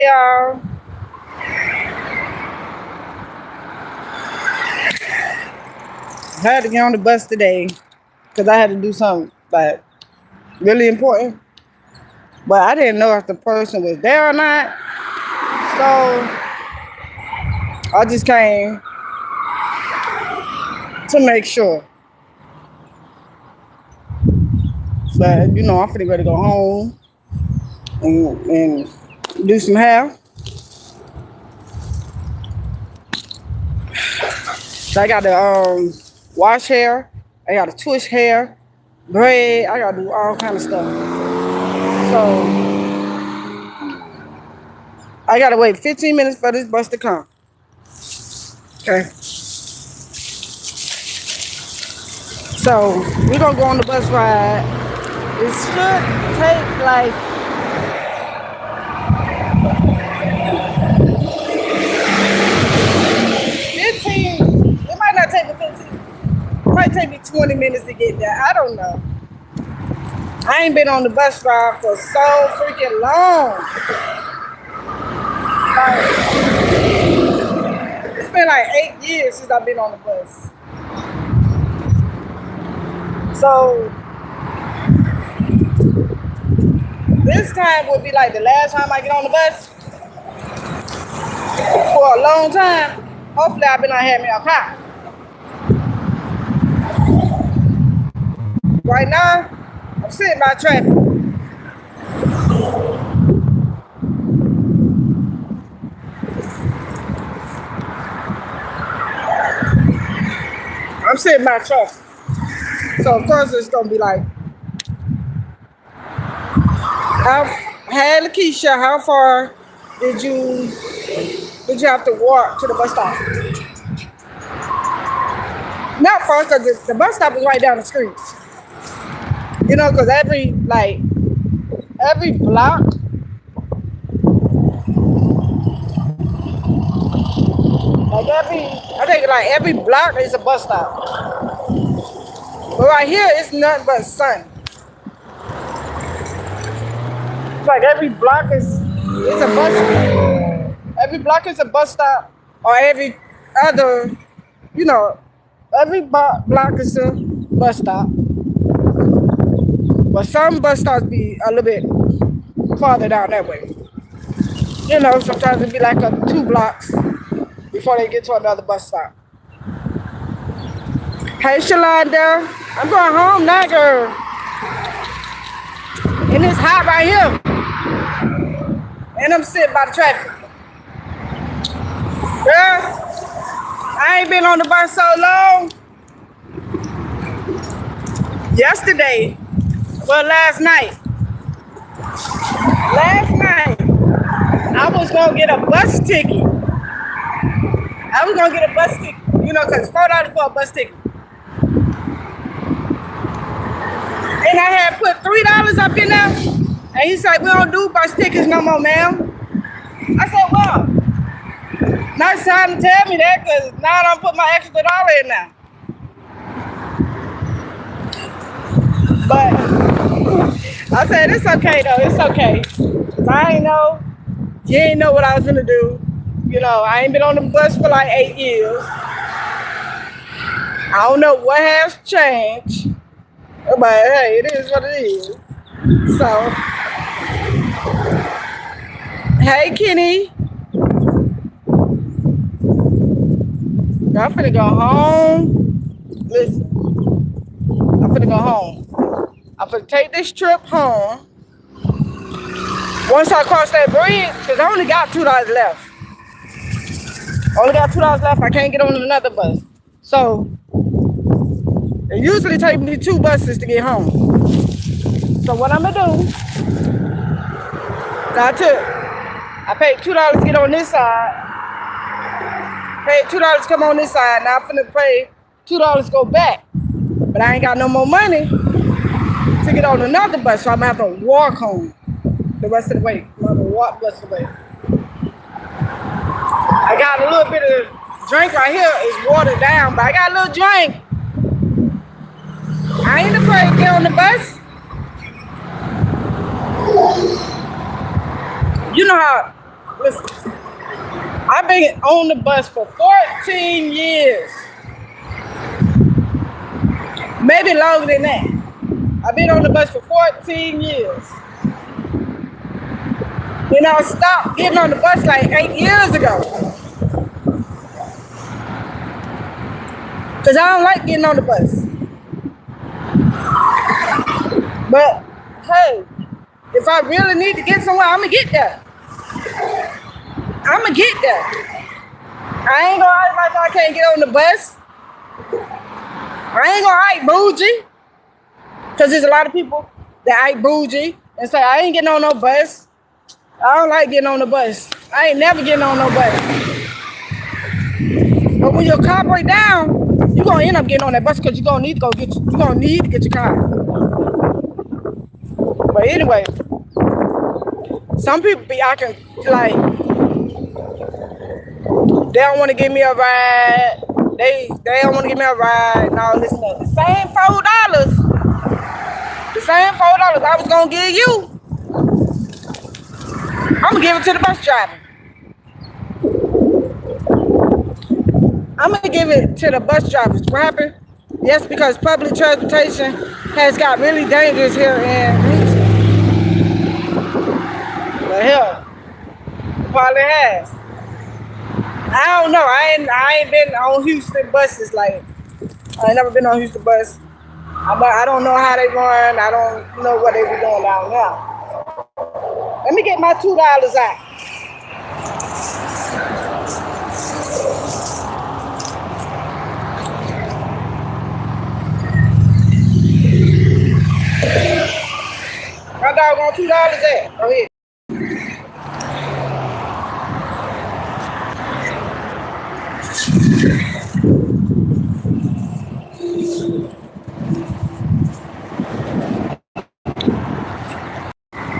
Y'all, I had to get on the bus today because I had to do something like really important, but I didn't know if the person was there or not. So I just came to make sure. But I'm finna ready to go home and do some hair. So I got to wash hair. I got to twist hair, braid. I got to do all kind of stuff. So I got to wait 15 minutes for this bus to come. Okay. So we're gonna go on the bus ride. It should take like 15. It might not take me 15. It might take me 20 minutes to get there. I don't know. I ain't been on the bus ride for so freaking long. Like, it's been like 8 years since I've been on the bus. So this time would be like the last time I get on the bus for a long time. Hopefully I've been out here me a car. Right now, I'm sitting by traffic. I'm sitting by traffic. So of course it's gonna be like, hey Lakeisha, how far did you have to walk to the bus stop? Not far, because the bus stop is right down the street. Because every block, I think like every block is a bus stop. But right here, it's nothing but sun. It's like every block is a bus stop. Every block is a bus stop, or every other, you know, every block is a bus stop. But some bus stops be a little bit farther down that way. Sometimes it be like 2 blocks before they get to another bus stop. Hey, Shalonda, I'm going home now, girl. And it's hot right here. And I'm sitting by the traffic. Girl, I ain't been on the bus so long. Yesterday, well, last night, I was gonna get a bus ticket. Because $4 for a bus ticket. And I had put $3 up in there. And he said, we don't do bus tickets no more, ma'am. I said, well, nice time to tell me that, because now I don't put my extra dollar in there. But I said, it's okay, though. It's okay. Because you ain't know what I was going to do. I ain't been on the bus for like 8 years. I don't know what has changed. But hey, it is what it is. So, hey, Kenny. I'm finna go home. Listen, I'm finna go home. I'm finna take this trip home. Once I cross that bridge, because I only got $2 left. I can't get on another bus. So, it usually takes me 2 buses to get home. So what I'm gonna do, I paid $2 to get on this side. Paid $2 to come on this side. Now I'm finna pay $2 to go back. But I ain't got no more money to get on another bus, so I'm gonna have to walk home the rest of the way. I'm gonna walk the rest of the way. I got a little bit of drink right here. It's watered down, but I got a little drink. I ain't afraid to get on the bus. You know how Listen, I've been on the bus for 14 years, maybe longer than that. I've been on the bus for 14 years. And I stopped getting on the bus like 8 years ago. Because I don't like getting on the bus. But hey, if I really need to get somewhere, I'm going to get there. I'm going to get there. I ain't going to act like I can't get on the bus. I ain't going to act bougie. Because there's a lot of people that act bougie and say, I ain't getting on no bus. I don't like getting on the bus. I ain't never getting on no bus. But when your car break down, you're gonna end up getting on that bus because you're gonna need to get your car. But anyway, some people be acting like they don't want to give me a ride. They don't want to give me a ride and all this stuff. The same $4 I was gonna give you, I'm gonna give it to the bus driver. I'm gonna give it to the bus drivers. What happened? Yes, because public transportation has got really dangerous here in Houston. But hell, probably has. I don't know. I ain't been on Houston buses. Like, I ain't never been on Houston bus. I don't know how they run. I don't know what they be doing down now. Let me get my $2 out. My dog on $2 at. Go ahead.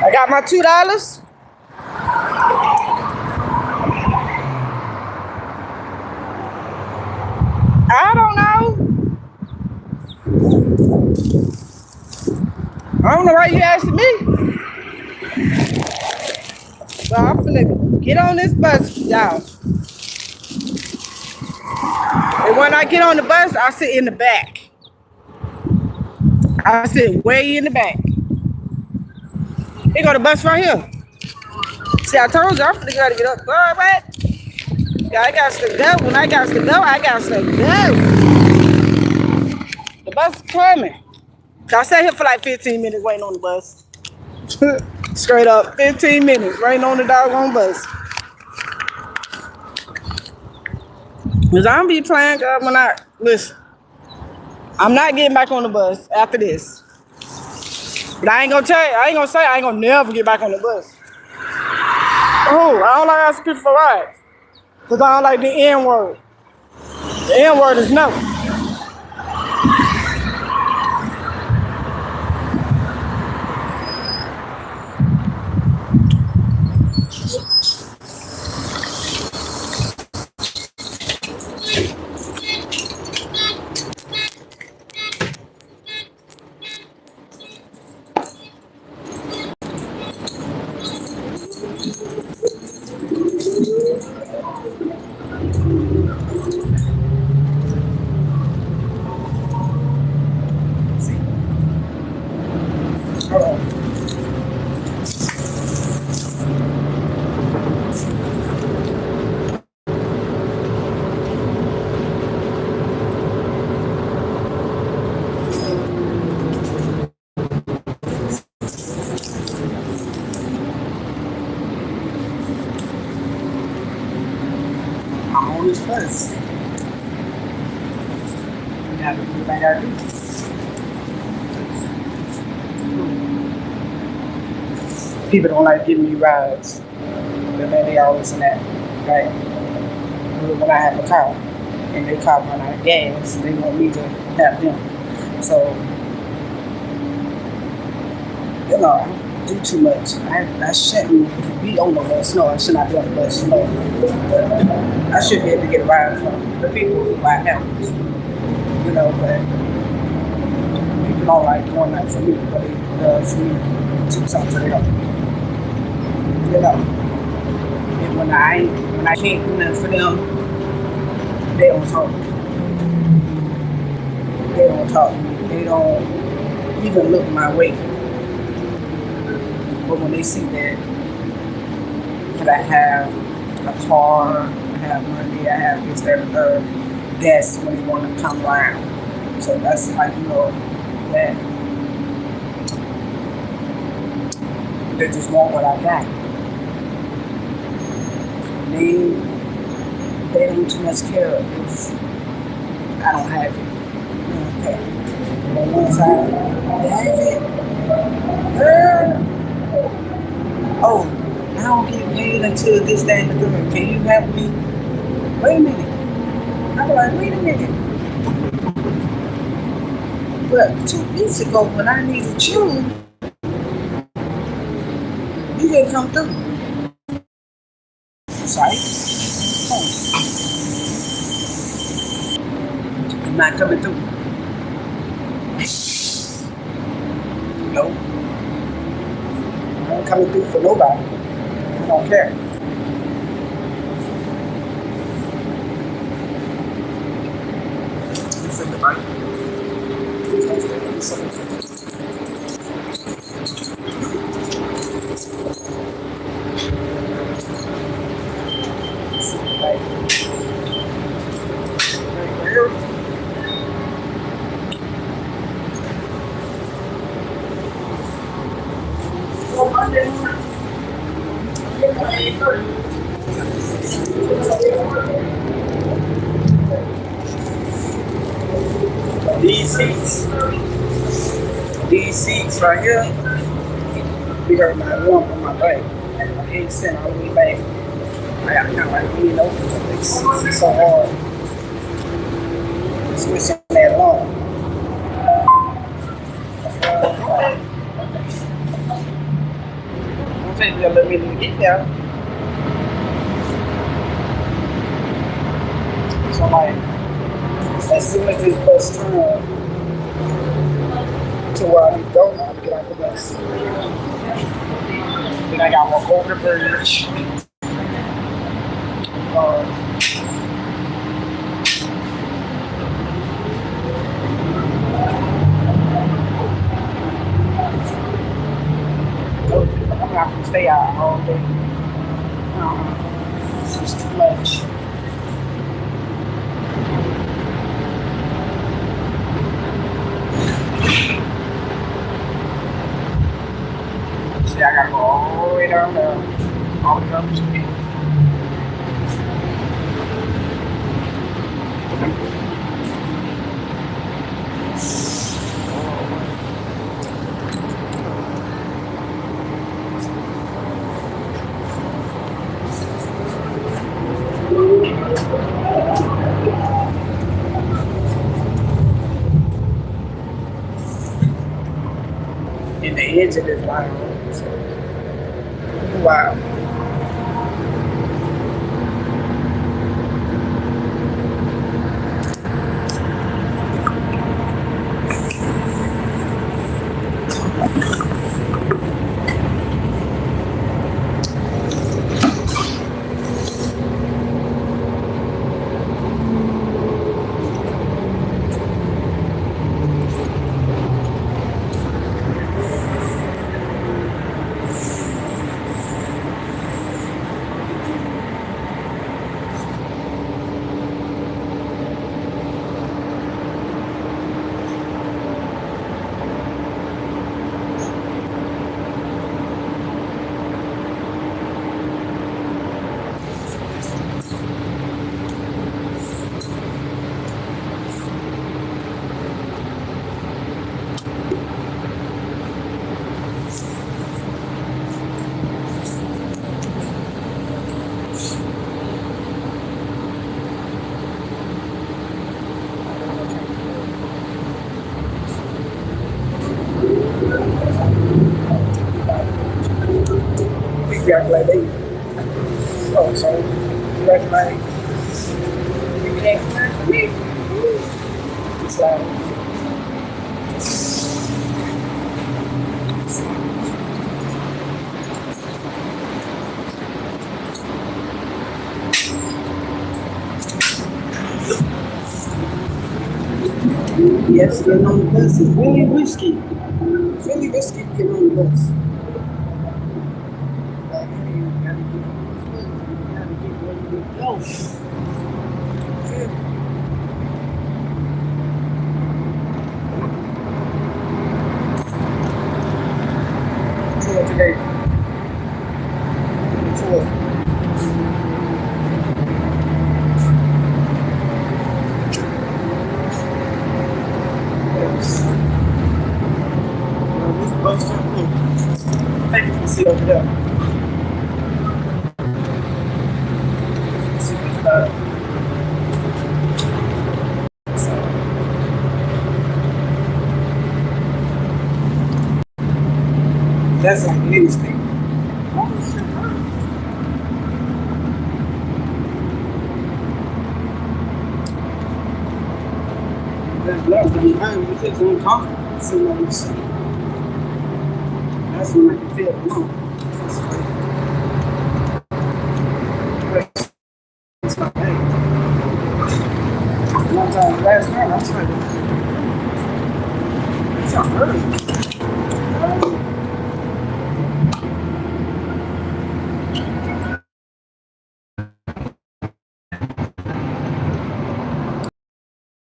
I got my $2. I don't know. I don't know why you asking me. So I'm finna get on this bus, y'all. And when I get on the bus, I sit in the back. I sit way in the back. Here go the bus right here. See, I told you I'm finna gotta get up. All right. Yeah, I got to go. When I got to go, I got to go. The bus is coming. So I sat here for like 15 minutes waiting on the bus. Straight up, 15 minutes waiting on the doggone bus. Because I'm be playing, God, when I, listen, I'm not getting back on the bus after this. But I ain't gonna tell you, I ain't gonna say I ain't gonna never get back on the bus. Oh, I don't like asking people for rides. Because I don't like the N word. The N word is no. I'm on this bus. Now to do like I do. People don't like giving me rides. But man, they always in that, right? When I have a car and they car run out of gas, they want me to have them. So, you know, I do too much. I shouldn't be on the bus. No, I should not be on the bus. No. I should be able to get a ride from the people who I help. You know, but people don't like doing that for me, but it does for me to do something for them. You know, When I can't do nothing for them, they don't talk. They don't talk. They don't even look my way. But when they see that I have a car, I have money, I have this, that, and the third, that's when they want to come around. So that's like, that they just want what I got. They they don't too much care if I don't have it. They don't care. But once I have it, oh, I don't get paid until this, that, and the third. Can you help me? Wait a minute. I'm like, wait a minute. But 2 weeks ago, when I needed you didn't come through. Sorry. Oh, I'm not coming through. No. I ain't coming through for nobody. I don't care. It's in the Bible. These seats right here, we hurt my lump on my back. I ain't sent all the way back. I got kind of like lean over. It's so hard. Switching that lump. I'm saying you let me get there. So like, as soon as this bus turns to where I need to go, I'm gonna get off the bus. Then I got to walk over the bridge. I'm gonna have to stay out all day. It's just too much. See, I gotta go all the way down there, all the way up to the in the edge of this line. So, wow. Like they, so like you can't find me. It's like Yes, getting on the bus is really risky. It's really risky getting on the bus. Like, hey, you gotta get on this bus. You gotta get where you need to go. Feel me? Tour today. Tour. Yes. This bus stop. Hey, you can see over there. See what's so that's like anything. That's love. It's just uncomfortable sitting on the seat. That's when I can feel it alone. That's crazy. It's like, hey, one time last night, I was like, it's not early.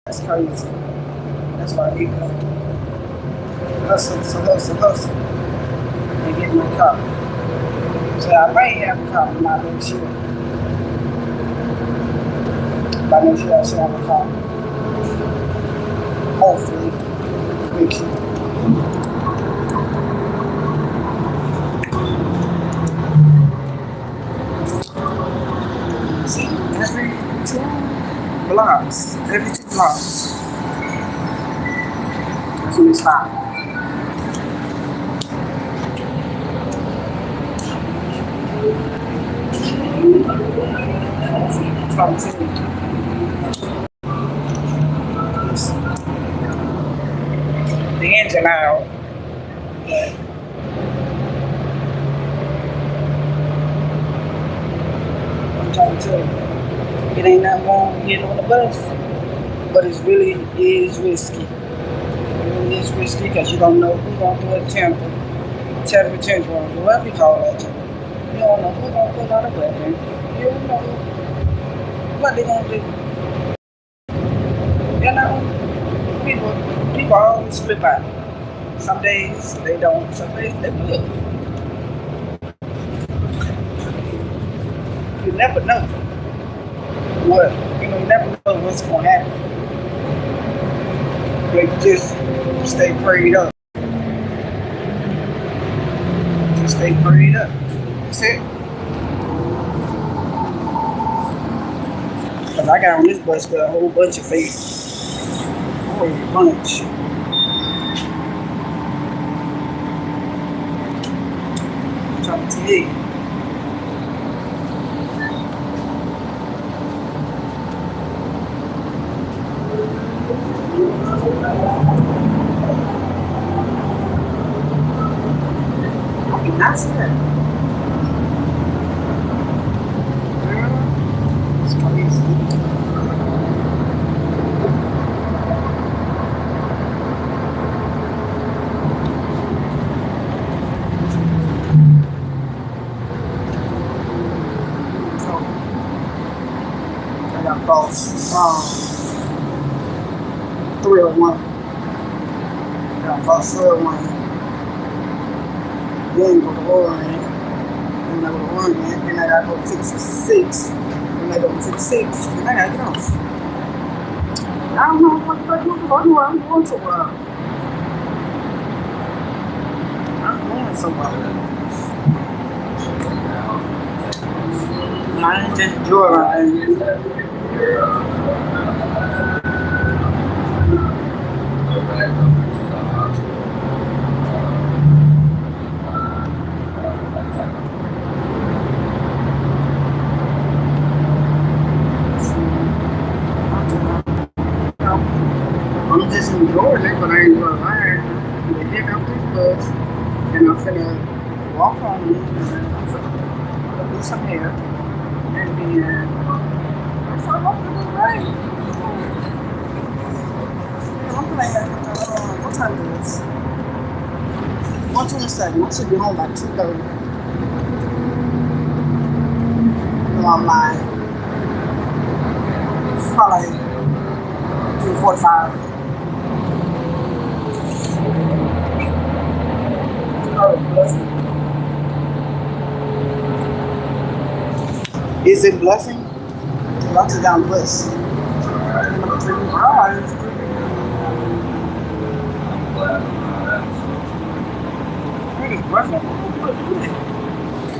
That's crazy. That's why I hate that. Hustle, and get my car. So I might have a car, I'm not really sure. But I know sure I should have a car. Hopefully, make sure. See, every 2 blocks, that's when it's fine. From 10. The engine out. But I'm trying to tell you, it ain't nothing wrong getting on the bus, but it really is risky. It really is risky because you don't know who's going to do a temper tantrum, whatever you call that. You don't know who's going to pull out a weapon. You don't know what they're going to do. You know, people always flip out. Some days they don't, some days they will. You never know you never know what's going to happen. But you just stay prayed up. Just stay prayed up. That's it. Because I got on this bus with a whole bunch of faces. A whole bunch. I'm trying to tell you. I did not see that. It's crazy. I got false 301. I got false 301. Then go to Oregon, then I go to Oregon, then I gotta go to 56, then I go to 56, then I gotta get off. I don't know what the fuck I'm going somewhere. I'm going somewhere. I ain't just joyriding. I'm just enjoying it, but I ain't gonna lie. I'm gonna get off this bus and I'm finna walk home and I'm finna do some hair and then I'm finna walk to the rain. I'm playing 1:27. I should be home by 2:30. No, I'm lying. It's probably 2:45. Oh, blessing. Is it blessing? Y'all just down bliss.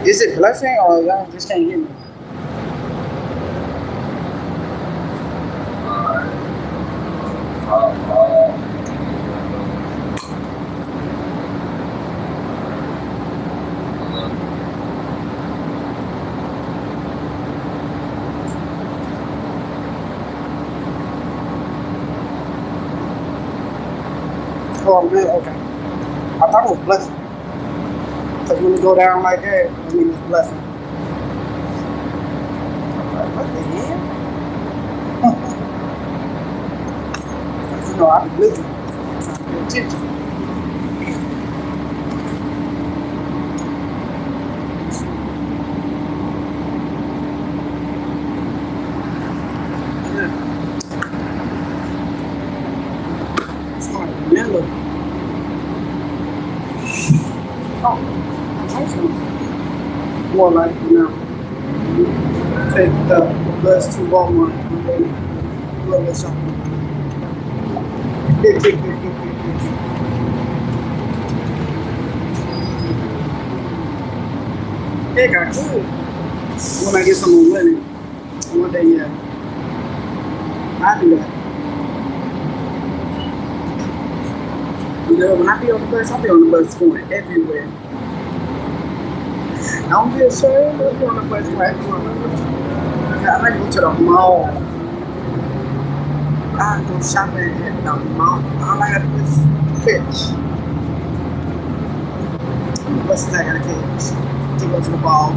Is it blessing or y'all just can't hear me? Oh, I'm good? Okay. I thought it was blessing. Because when you go down like that, I mean it's blessing. What the hell? You know, I be busy. Trying to pay attention. It's like yellow. Oh, more like, you know, take the bus to Walmart and then go to shopping. It got good. When I get some more money, one day, yeah, I do that. You know, when I be on the bus, I be on the bus going everywhere. I don't be ashamed, I be on the bus going everywhere. I like to go to the mall. I go shopping at the mall. All I have to do is pitch. The buses I gotta catch to go to the ball.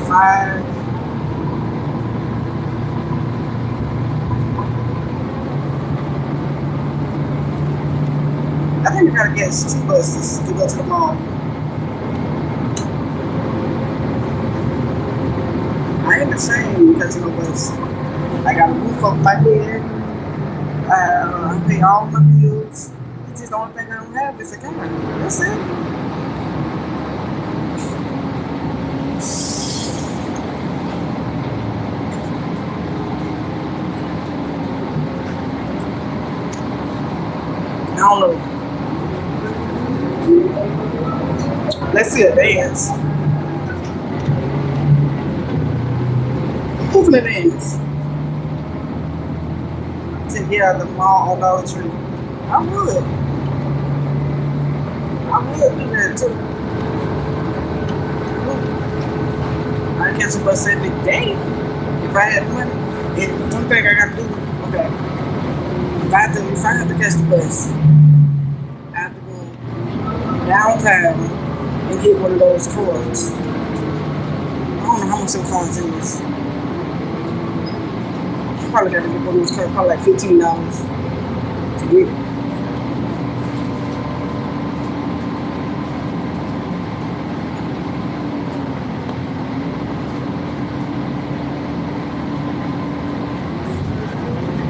Five. I think we gotta get 2 buses to go to the mall. I ain't ashamed because, you know, bus. I got a roof over my head. I pay all my bills. It's just the only thing I don't have is a car. That's it. I don't know. Let's see a dance. Who's gonna dance? To hear the mall on Dollar Tree. I would. I would do that too. I catch a bus every day if I had money. And one thing I gotta do, okay. If I have to catch the bus, I have to go downtown and get one of those cards. I don't know how much them cards is. You probably gotta get one of those cards, probably like $15 to get it.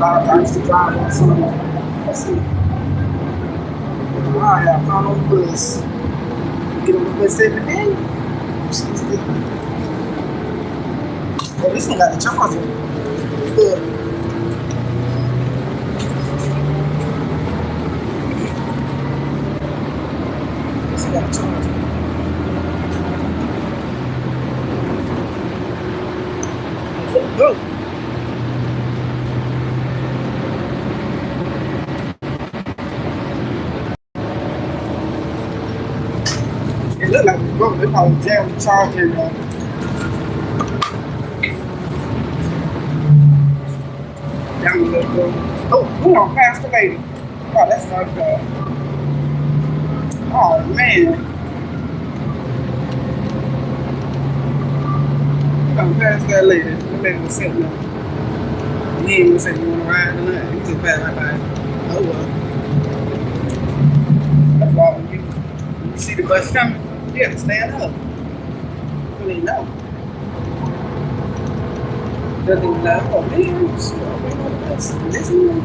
I used to drive on some. Let's see. Alright, I found on the bus. Get on the bus every day. Oh, this one got the charger. Good. This one got the charger. Go. It looked like it was broken. They probably jammed the charger in there. Down a little bit. Oh, we're on past the lady. Oh, that's not bad. Oh, man. We're on past that lady. The lady was sitting there. He ain't even say you want to ride or nothing. He just passed right by. Oh well. That's why when you see the bus coming, you have to stand up. You ain't know. Doesn't even know. Oh man, shit, I'm waiting on the bus. Listen.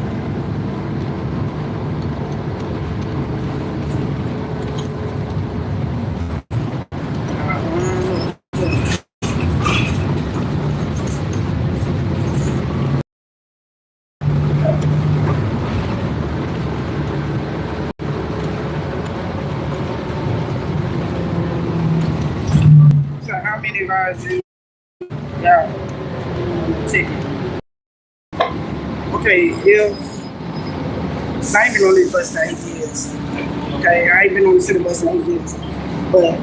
So how many rides you got on the ticket? Okay, if I ain't been on this bus in 8 years. Okay, I ain't been on the city bus in 8 years. But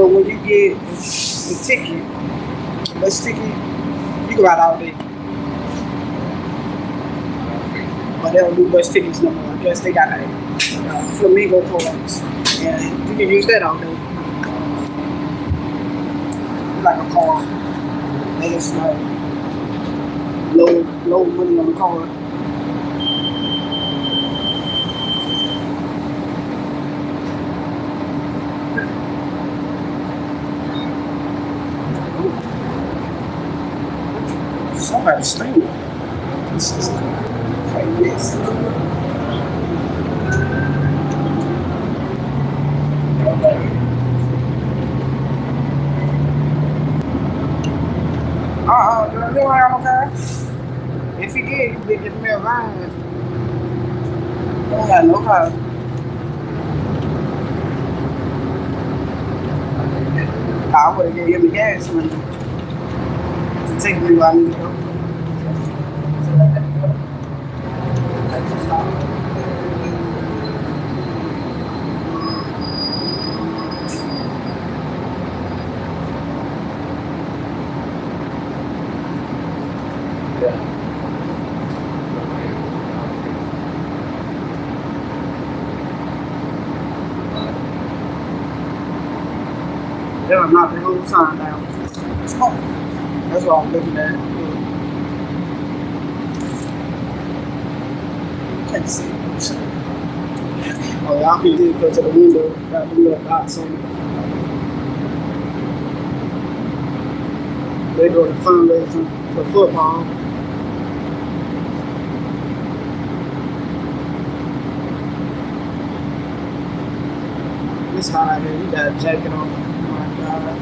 when you get the ticket, bus ticket, you go out all day. But they don't do bus tickets no more. I guess they got flamingo cards, and you can use that all day. It's like a car. They just like low money on the car. Somebody's staying. This is crazy. Girl, you around okay? If he did, he did get me a ride. I don't got no car. I would have gave him the gas money to take me where I need to go. They were knocking the whole sign down. That's what I'm looking at. Can't see. Oh, y'all can do go to the window. Got the little dots on it. They go to fundraising for football. It's hot out here. You got a jacket on. Oh my God.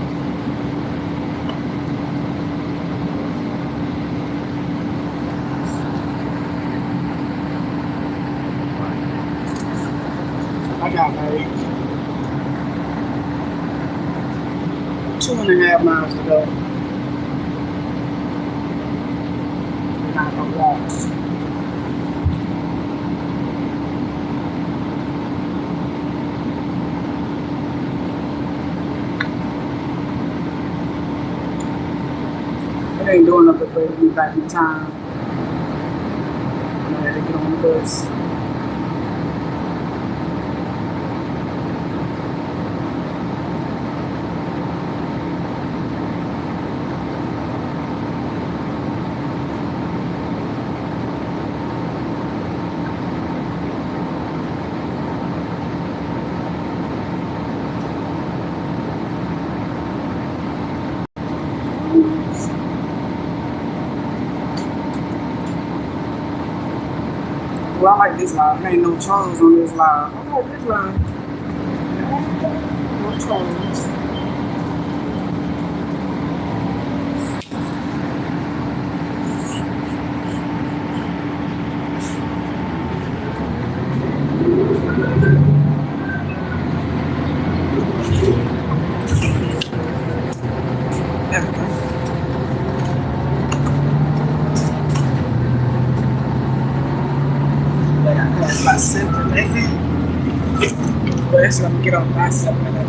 I got like 2.5 miles to go. And I'm gonna walk. It ain't doing nothing but bringing me back in time. I had to get on the bus. Well, I like this line. There ain't no trolls on this line. I like this line. No trolls. There we go. That's about 7-11. But it's gonna get on by 7-11.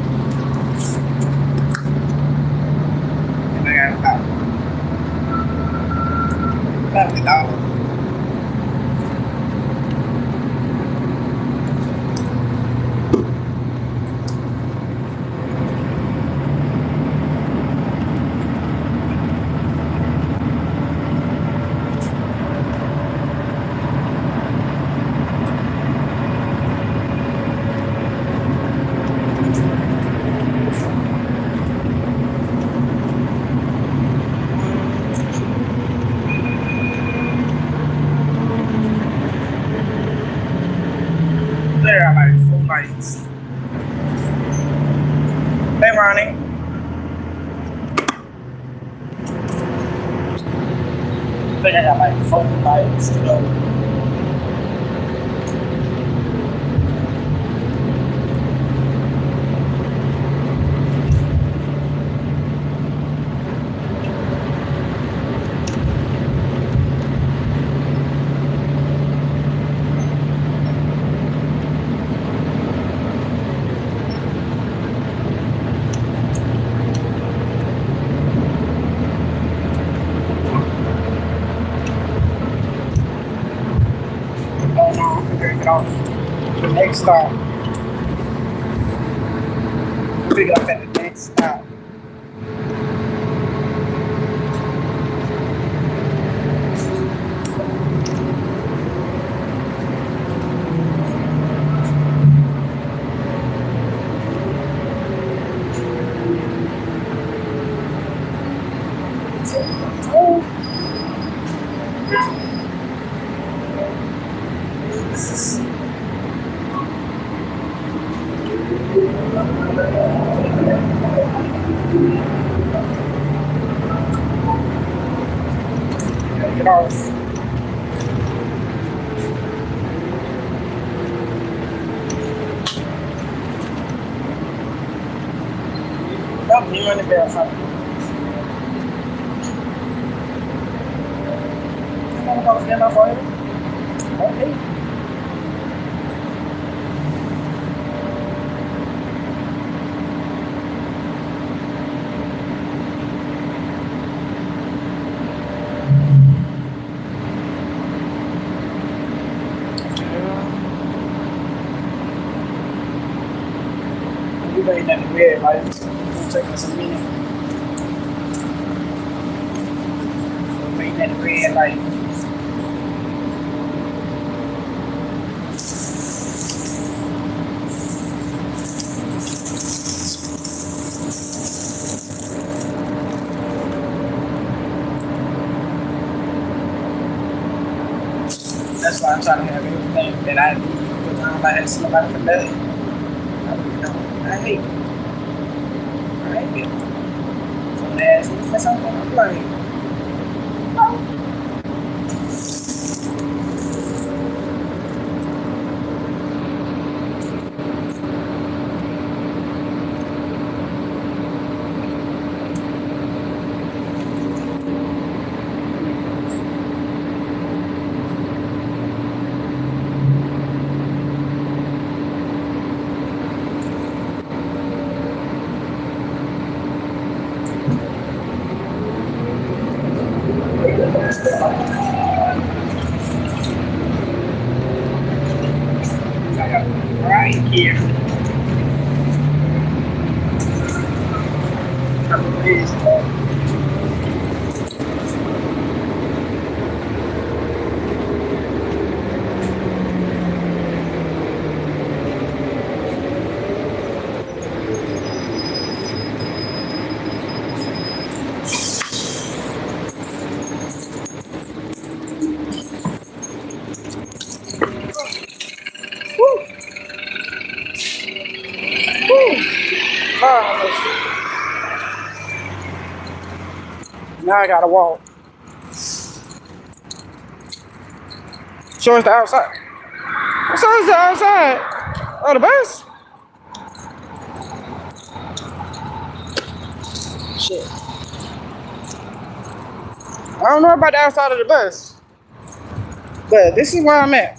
And I got about $11. there are like 4 lights. Hey, Ronnie. I think I got like 4 lights to go. Oh no, I'm gonna get off the next stop. Pick it up at the next stop. Get off. Nope, you in the bathroom. You want to go get enough oil? Okay. You ain't that red light. It's taking us a minute. Wait that red light. That's why I'm trying to have everything that I need because I don't like asking nobody for nothing. I hate it. I hate it. Someone asks me for something, I'm like, oh. Right here. Woo. Woo. Now I gotta walk. Show us the outside. Show us the outside. Oh, the bus? Shit. I don't know about the outside of the bus. But this is where I'm at.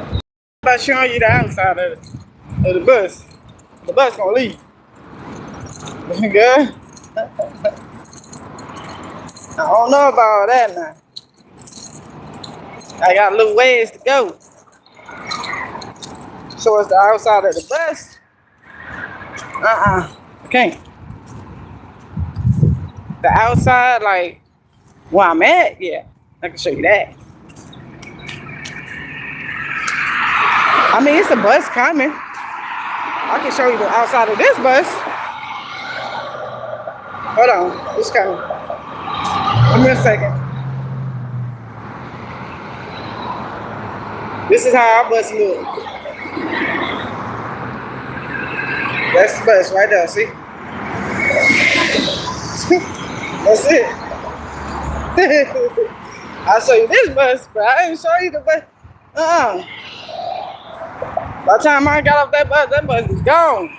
I'm about showing you the outside of the bus. The bus gonna leave. Good. I don't know about all that now. I got a little ways to go. So it's the outside of the bus. I can't. The outside, like where I'm at, yeah, I can show you that. I mean, it's a bus coming. I can show you the outside of this bus. Hold on, it's coming. Give me a second. This is how our bus look. That's the bus right there, see? That's it. I'll show you this bus, but I ain't show you the bus. By the time I got off that bus was gone.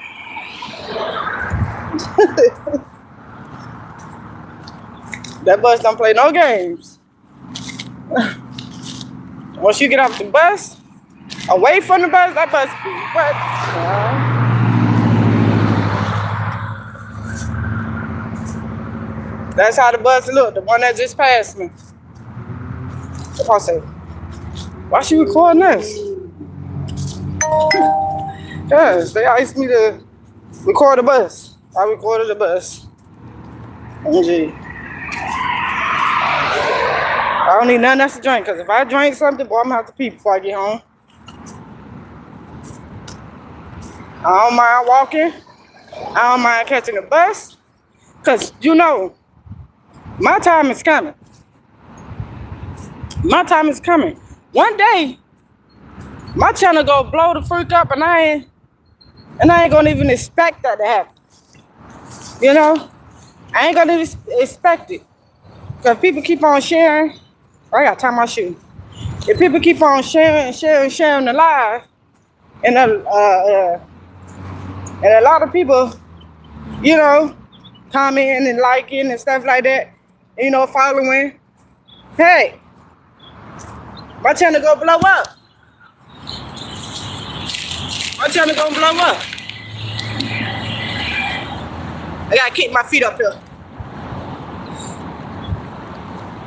That bus don't play no games. Once you get off the bus, away from the bus, that bus be what? That's how the bus look, the one that just passed me. I say, why she recording this? Yes, they asked me to record the bus. I recorded the bus. OMG. I don't need nothing else to drink, because if I drink something, boy, I'm going to have to pee before I get home. I don't mind walking. I don't mind catching a bus. Because, you know, my time is coming. My time is coming. One day, my channel gonna blow the freak up, and I ain't gonna even expect that to happen. You know? I ain't gonna even expect it. Because people keep on sharing. I gotta tie my shoe. If people keep on sharing the live, and a lot of people, you know, commenting and liking and stuff like that, you know, following, hey, my channel gonna blow up. My channel gonna blow up. I gotta keep my feet up here.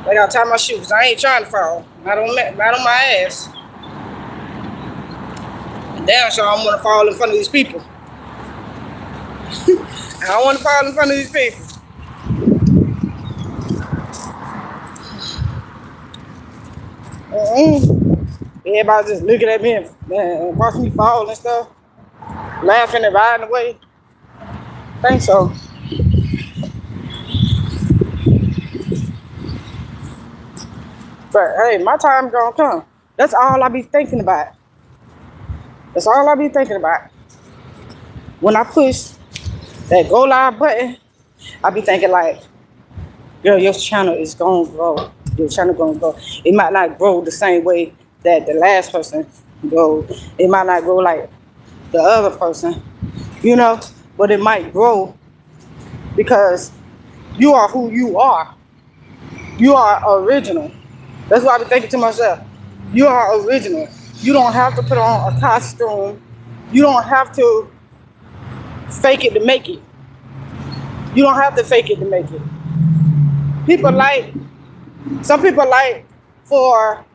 I gotta tie my shoes. I ain't trying to fall. Not on my ass. Damn sure I don't want to fall in front of these people. I don't want to fall in front of these people. Everybody just looking at me and watching me fall and stuff. Laughing and riding away. Think so. But hey, my time gonna come. That's all I be thinking about. That's all I be thinking about. When I push that go live button, I be thinking like, girl, your channel is gonna grow. Your channel gonna grow. It might not grow the same way that the last person grow. It might not grow like the other person, you know, but it might grow because you are who you are. You are original. That's what I be thinking to myself. You are original. You don't have to put on a costume. You don't have to fake it to make it. You don't have to fake it to make it. Some people like for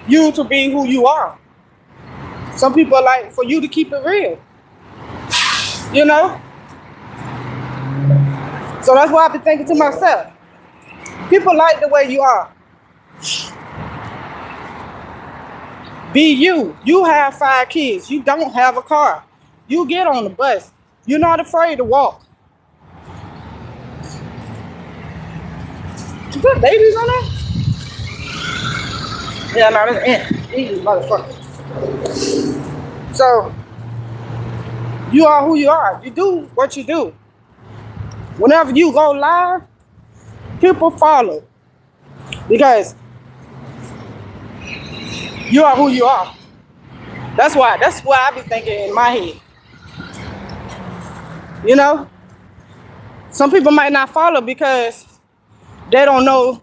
you to be who you are. Some people like for you to keep it real. You know? So that's why I be thinking to myself. People like the way you are. Be you. You have 5 kids. You don't have a car. You get on the bus. You're not afraid to walk. You put babies on there? Yeah, no, that's ant. These motherfuckers. So, you are who you are. You do what you do. Whenever you go live, people follow. Because you are who you are. That's what I be thinking in my head. You know? Some people might not follow because they don't know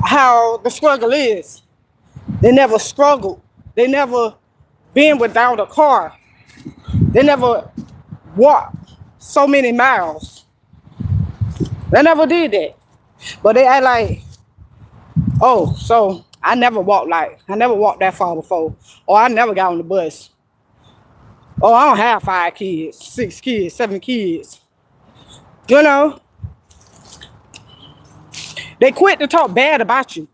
how the struggle is. They never struggled. They never been without a car. They never walked so many miles. They never did that. But they act like, oh, so I never walked that far before. Or I never got on the bus. Oh, I don't have 5 kids, 6 kids, 7 kids. You know? They quit to talk bad about you.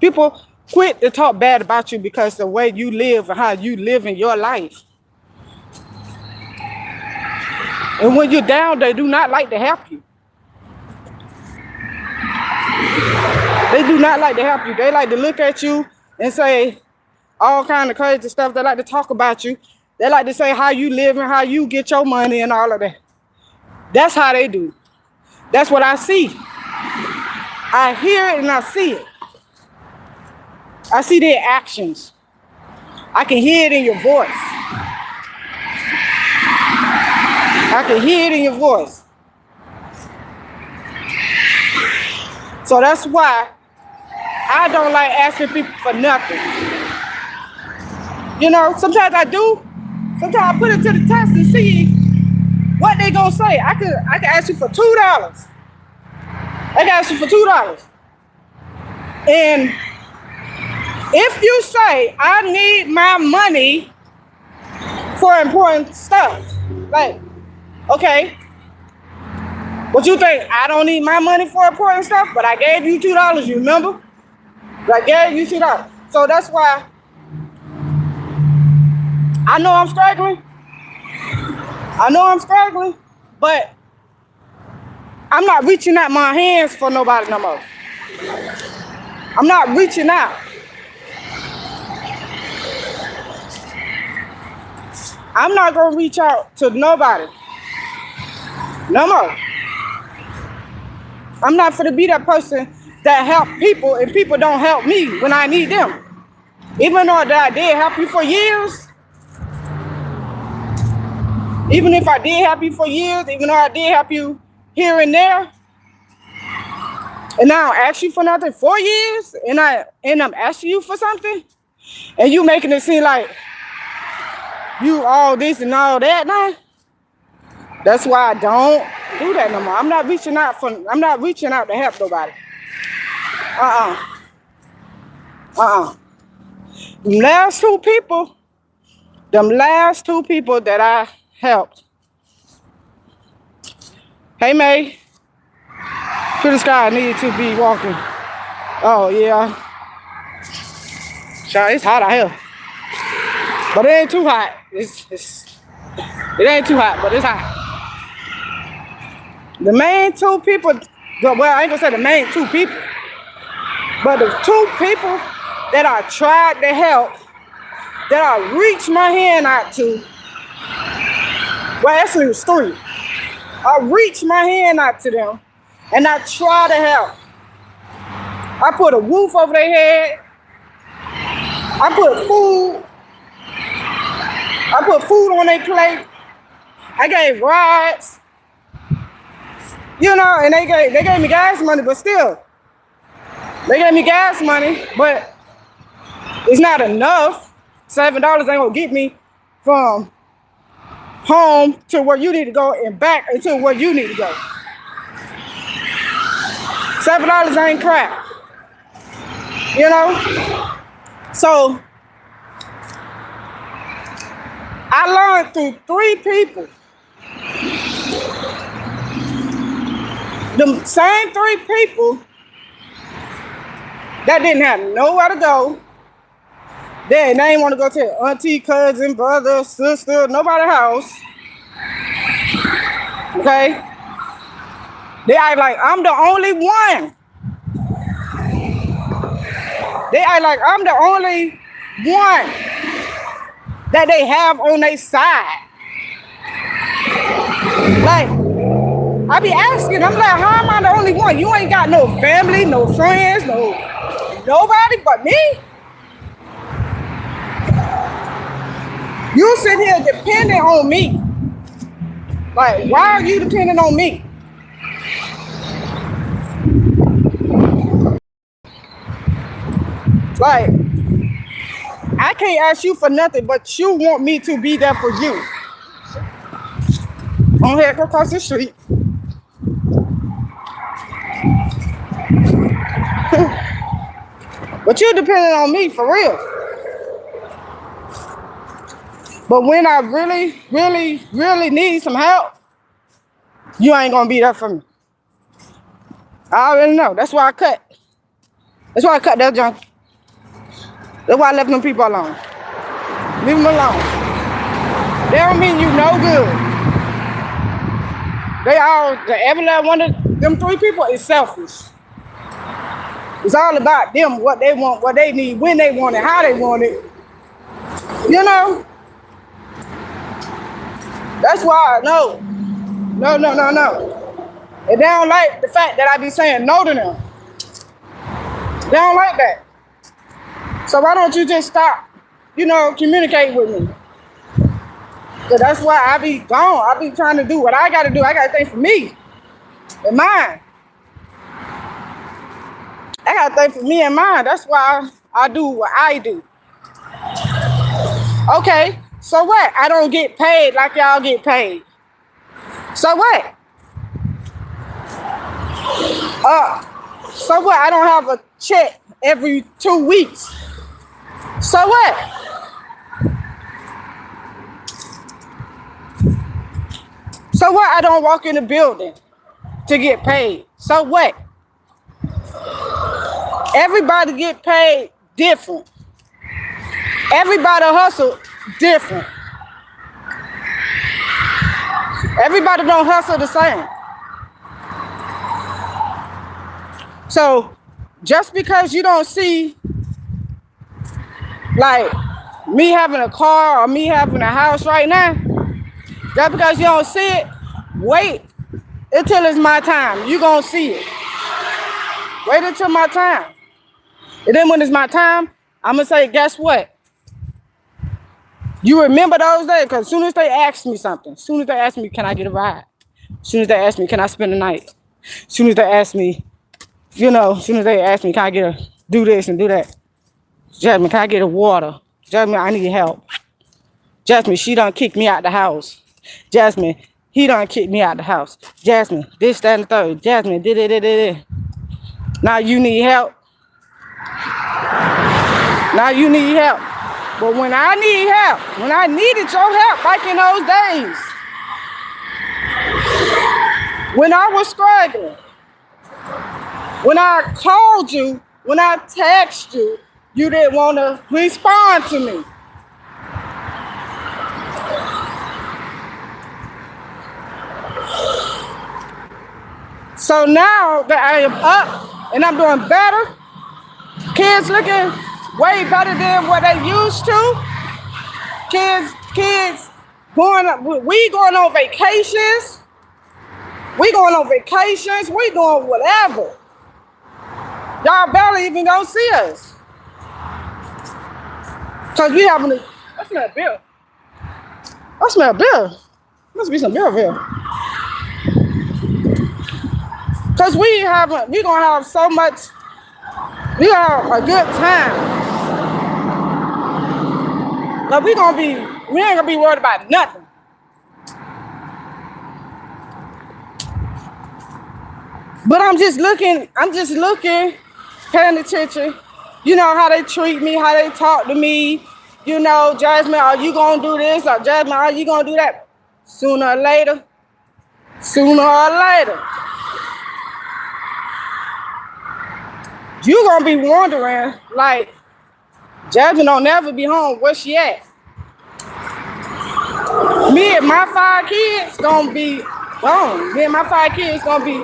People quit to talk bad about you because the way you live and how you live in your life. And when you're down, they do not like to help you. They do not like to help you. They like to look at you and say, all kind of crazy stuff. They like to talk about you. They like to say how you live and how you get your money and all of that. That's how they do. That's what I see. I hear it and I see it. I see their actions. I can hear it in your voice. I can hear it in your voice. So that's why I don't like asking people for nothing. You know, sometimes I do. Sometimes I put it to the test and see what they gonna say. I can ask you for $2. I can ask you for $2. And if you say I need my money for important stuff, like, okay, what you think? I don't need my money for important stuff, but I gave you $2, you remember? I gave you $2. So that's why I know I'm struggling. But I'm not reaching out my hands for nobody no more. I'm not reaching out. I'm not gonna reach out to nobody no more. I'm not gonna be that person that help people and people don't help me when I need them. Even though that I did help you for years, even if I did help you for years, even though I did help you here and there, and now I don't ask you for nothing for years, and I'm asking you for something, and you making it seem like you all this and all that now. That's why I don't do that no more. I'm not reaching out to help nobody. Them last two people that I helped. Hey May, to the sky, I need to be walking. Oh yeah. Child, it's hot out here. But it ain't too hot. It ain't too hot, but it's hot. The main two people, well, I ain't gonna say the main two people, but the two people that I tried to help, that I reached my hand out to, well, actually it was three. I reached my hand out to them and I tried to help. I put a roof over their head. I put food on their plate. I gave rides. You know, and they gave me gas money, but still. They gave me gas money, but it's not enough. $7 ain't gonna get me from home to where you need to go and back into where you need to go. $7 ain't crap. You know? So I learned through three people. The same three people that didn't have nowhere to go. They ain't want to go to their auntie, cousin, brother, sister, nobody's house. Okay? They act like I'm the only one. They act like I'm the only one that they have on their side. Like, I be asking, I'm like, how am I the only one? You ain't got no family, no friends, nobody but me. You sit here depending on me. Like, why are you depending on me? Like, I can't ask you for nothing, but you want me to be there for you. I'm here, go across the street. But you're depending on me for real. But when I really, really, really need some help, you ain't gonna be there for me. I already know. That's why I cut. That's why I cut that junk. That's why I left them people alone. Leave them alone. They don't mean you no good. Every last one of them three people is selfish. It's all about them, what they want, what they need, when they want it, how they want it. You know, that's why, no. No, no, no, no. And they don't like the fact that I be saying no to them. They don't like that. So why don't you just stop, communicate with me? Cause that's why I be gone. I be trying to do what I gotta do. I gotta think for me and mine. I gotta think for me and mine. That's why I do what I do. Okay, so what? I don't get paid like y'all get paid. So what? So what? I don't have a check every 2 weeks. So what? So what? I don't walk in the building to get paid. So what? Everybody get paid different. Everybody hustle different. Everybody don't hustle the same. So just because you don't see like me having a car or me having a house right now, just because you don't see it, wait until it's my time. You gonna see it. Wait until my time. And then when it's my time, I'm gonna say, guess what? You remember those days? Because as soon as they ask me something, as soon as they ask me, can I get a ride? As soon as they ask me, can I spend the night? As soon as they ask me, as soon as they ask me, can I do this and do that? Jasmine, can I get a water? Jasmine, I need help. Jasmine, she done kicked me out the house. Jasmine, he done kicked me out the house. Jasmine, this, that, and the third. Jasmine, did. Now you need help. Now you need help. But when I need help, when I needed your help back in those days, when I was struggling, when I called you, when I texted you, you didn't want to respond to me. So now that I am up and I'm doing better, kids looking way better than what they used to. Kids we going on vacations. We doing whatever. Y'all barely even gonna see us. Cause we having I smell beer. I smell beer. Must be some beer here. Cause we gonna have so much, we gonna have a good time. But we ain't gonna be worried about nothing. But I'm just looking, paying attention. You know how they treat me, how they talk to me. Jasmine, are you gonna do this? Or Jasmine, are you gonna do that? Sooner or later, you gonna be wondering, like, Jasmine don't never be home. Where she at? Me and my 5 kids gonna be gone. Me and my 5 kids gonna be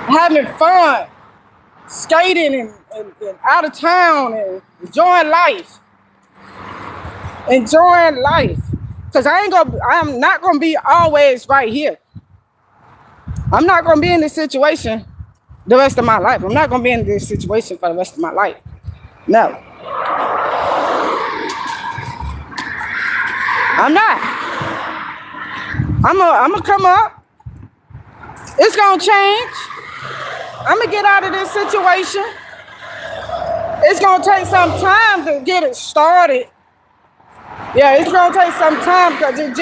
having fun, skating and out of town and enjoying life. Cause I'm not gonna be always right here. I'm not gonna be in this situation the rest of my life. I'm not gonna be in this situation for the rest of my life. No. I'm not. I'm gonna come up. It's gonna change. I'm gonna get out of this situation. It's gonna take some time to get it started. Yeah, it's gonna take some time because it's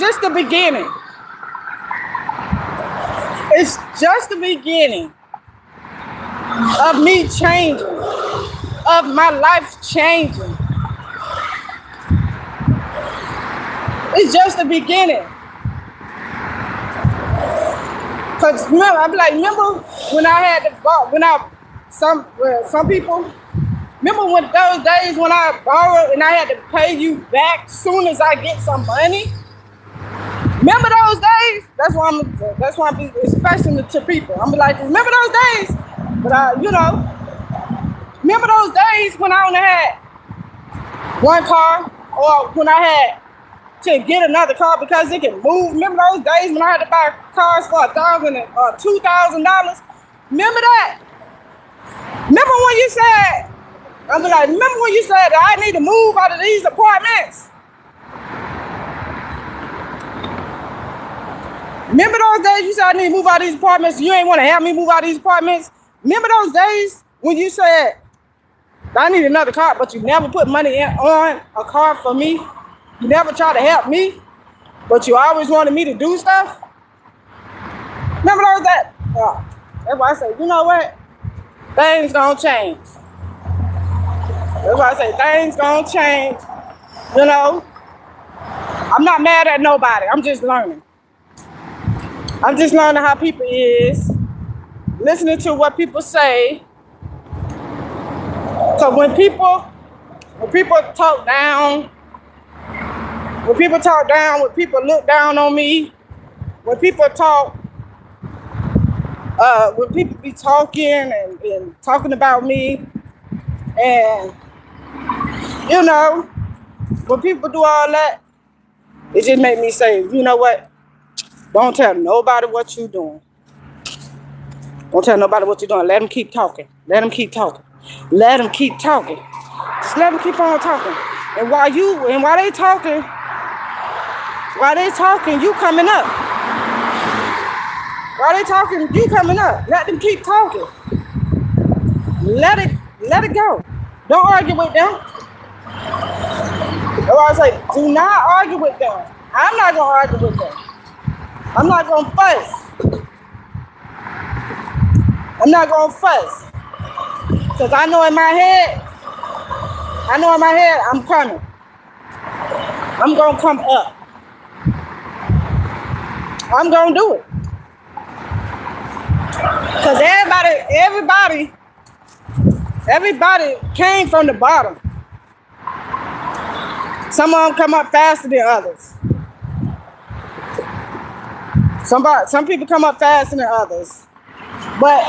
just the beginning. It's just the beginning of me changing, of my life changing. It's just the beginning. Cause remember when I had to borrow, some people, remember when those days when I borrowed and I had to pay you back soon as I get some money? Remember those days? That's why I'm be expressing to people. I'm like, remember those days? But remember those days when I only had one car, or when I had to get another car because it can move. Remember those days when I had to buy cars for $1,000 or $2,000? Remember that? Remember when you said, I'm like, remember when you said that I need to move out of these apartments? Remember those days you said I need to move out of these apartments? You ain't want to have me move out of these apartments? Remember those days when you said I need another car, but you never put money on a car for me? You never tried to help me, but you always wanted me to do stuff? Remember those days? Yeah. That's why I say, you know what? Things gonna change. That's why I say things gonna change. You know, I'm not mad at nobody. I'm just learning. I'm just learning how people is, listening to what people say. So when people talk down, when people look down on me, when people talk, when people be talking and talking about me, and you know, when people do all that, it just make me say, you know what? Don't tell nobody what you doing. Don't tell nobody what you're doing. Let them keep talking. Let them keep talking. Let them keep talking. Just let them keep on talking. And while they talking, you coming up. While they talking, you coming up. Let them keep talking. Let it go. Don't argue with them. That's why I say, do not argue with them. I'm not gonna argue with them. I'm not gonna fuss. I'm not gonna fuss. Because I know in my head, I'm coming. I'm gonna come up. I'm gonna do it. Because everybody came from the bottom. Some of them come up faster than others. Some people come up faster than others. But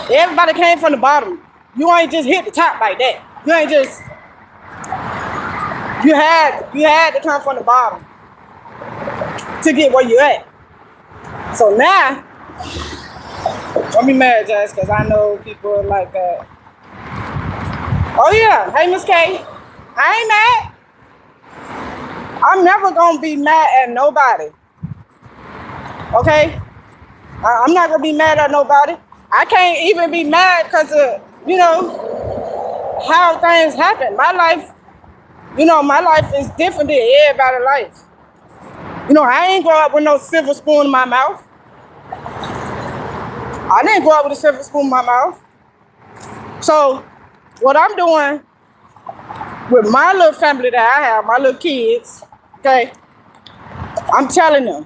everybody came from the bottom. You ain't just hit the top like that. You ain't just, you had to come from the bottom to get where you at. So now, don't be mad, Jess, because I know people like that. Oh yeah, hey Miss K, I ain't mad. I'm never gonna be mad at nobody. Okay? I'm not gonna be mad at nobody. I can't even be mad because of, you know, how things happen. My life is different than everybody's life. You know, I ain't grow up with no silver spoon in my mouth. I didn't grow up with a silver spoon in my mouth. So what I'm doing with my little family that I have, my little kids, okay, I'm telling them.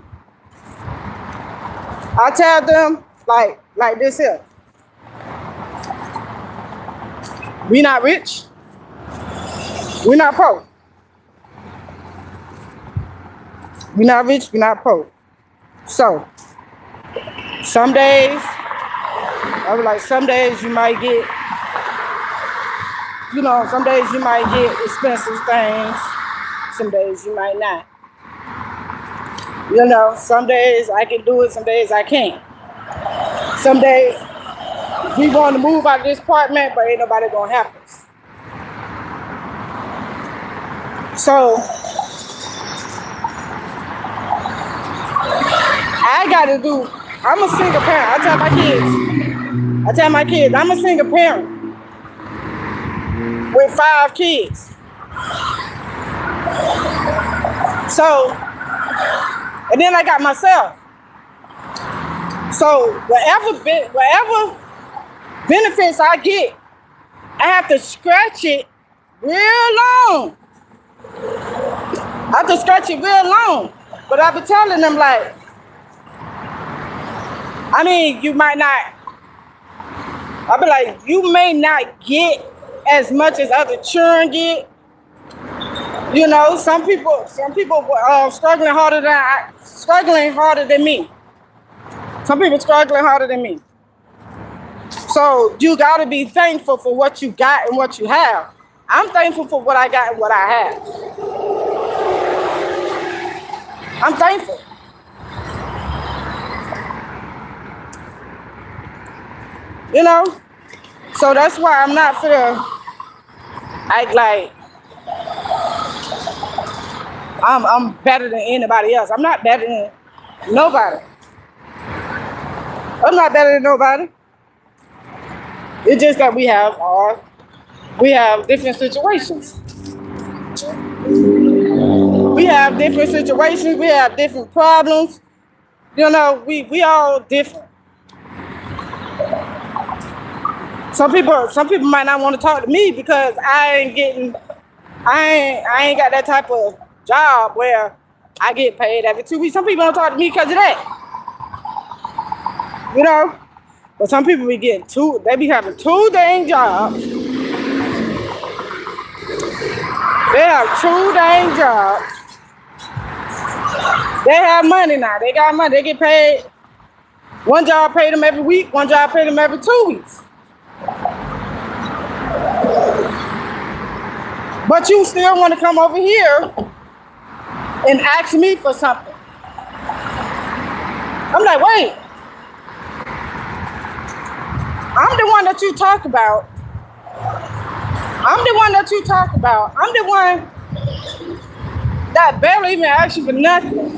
I tell them like this here. We not rich. We not poor. We not rich, we not poor. So some days, I was like, some days you might get, you know, some days you might get expensive things. Some days you might not. You know, some days I can do it, some days I can't. Some days we want to move out of this apartment, but ain't nobody gonna help us. So I'm a single parent. I tell my kids, I'm a single parent with 5 kids. So, and then I got myself. So whatever benefits I get, I have to scratch it real long. But I be telling them like, I mean, you might not. I be like, you may not get as much as other children get. You know, some people struggling harder than me. Some people struggling harder than me. So you gotta be thankful for what you got and what you have. I'm thankful for what I got and what I have. I'm thankful. You know? So that's why I'm not finna act like I'm better than anybody else. I'm not better than nobody. I'm not better than nobody. It's just that we have different situations. We have different situations. We have different problems. You know, we all different. Some people might not want to talk to me because I ain't got that type of job where I get paid every 2 weeks. Some people don't talk to me because of that. You know? But some people be they be having 2 dang jobs. They have 2 dang jobs. They have money now. They got money. They get paid. One job paid them every week. One job paid them every 2 weeks. But you still want to come over here and ask me for something. I'm like, wait. I'm the one that you talk about. I'm the one that barely even asks you for nothing.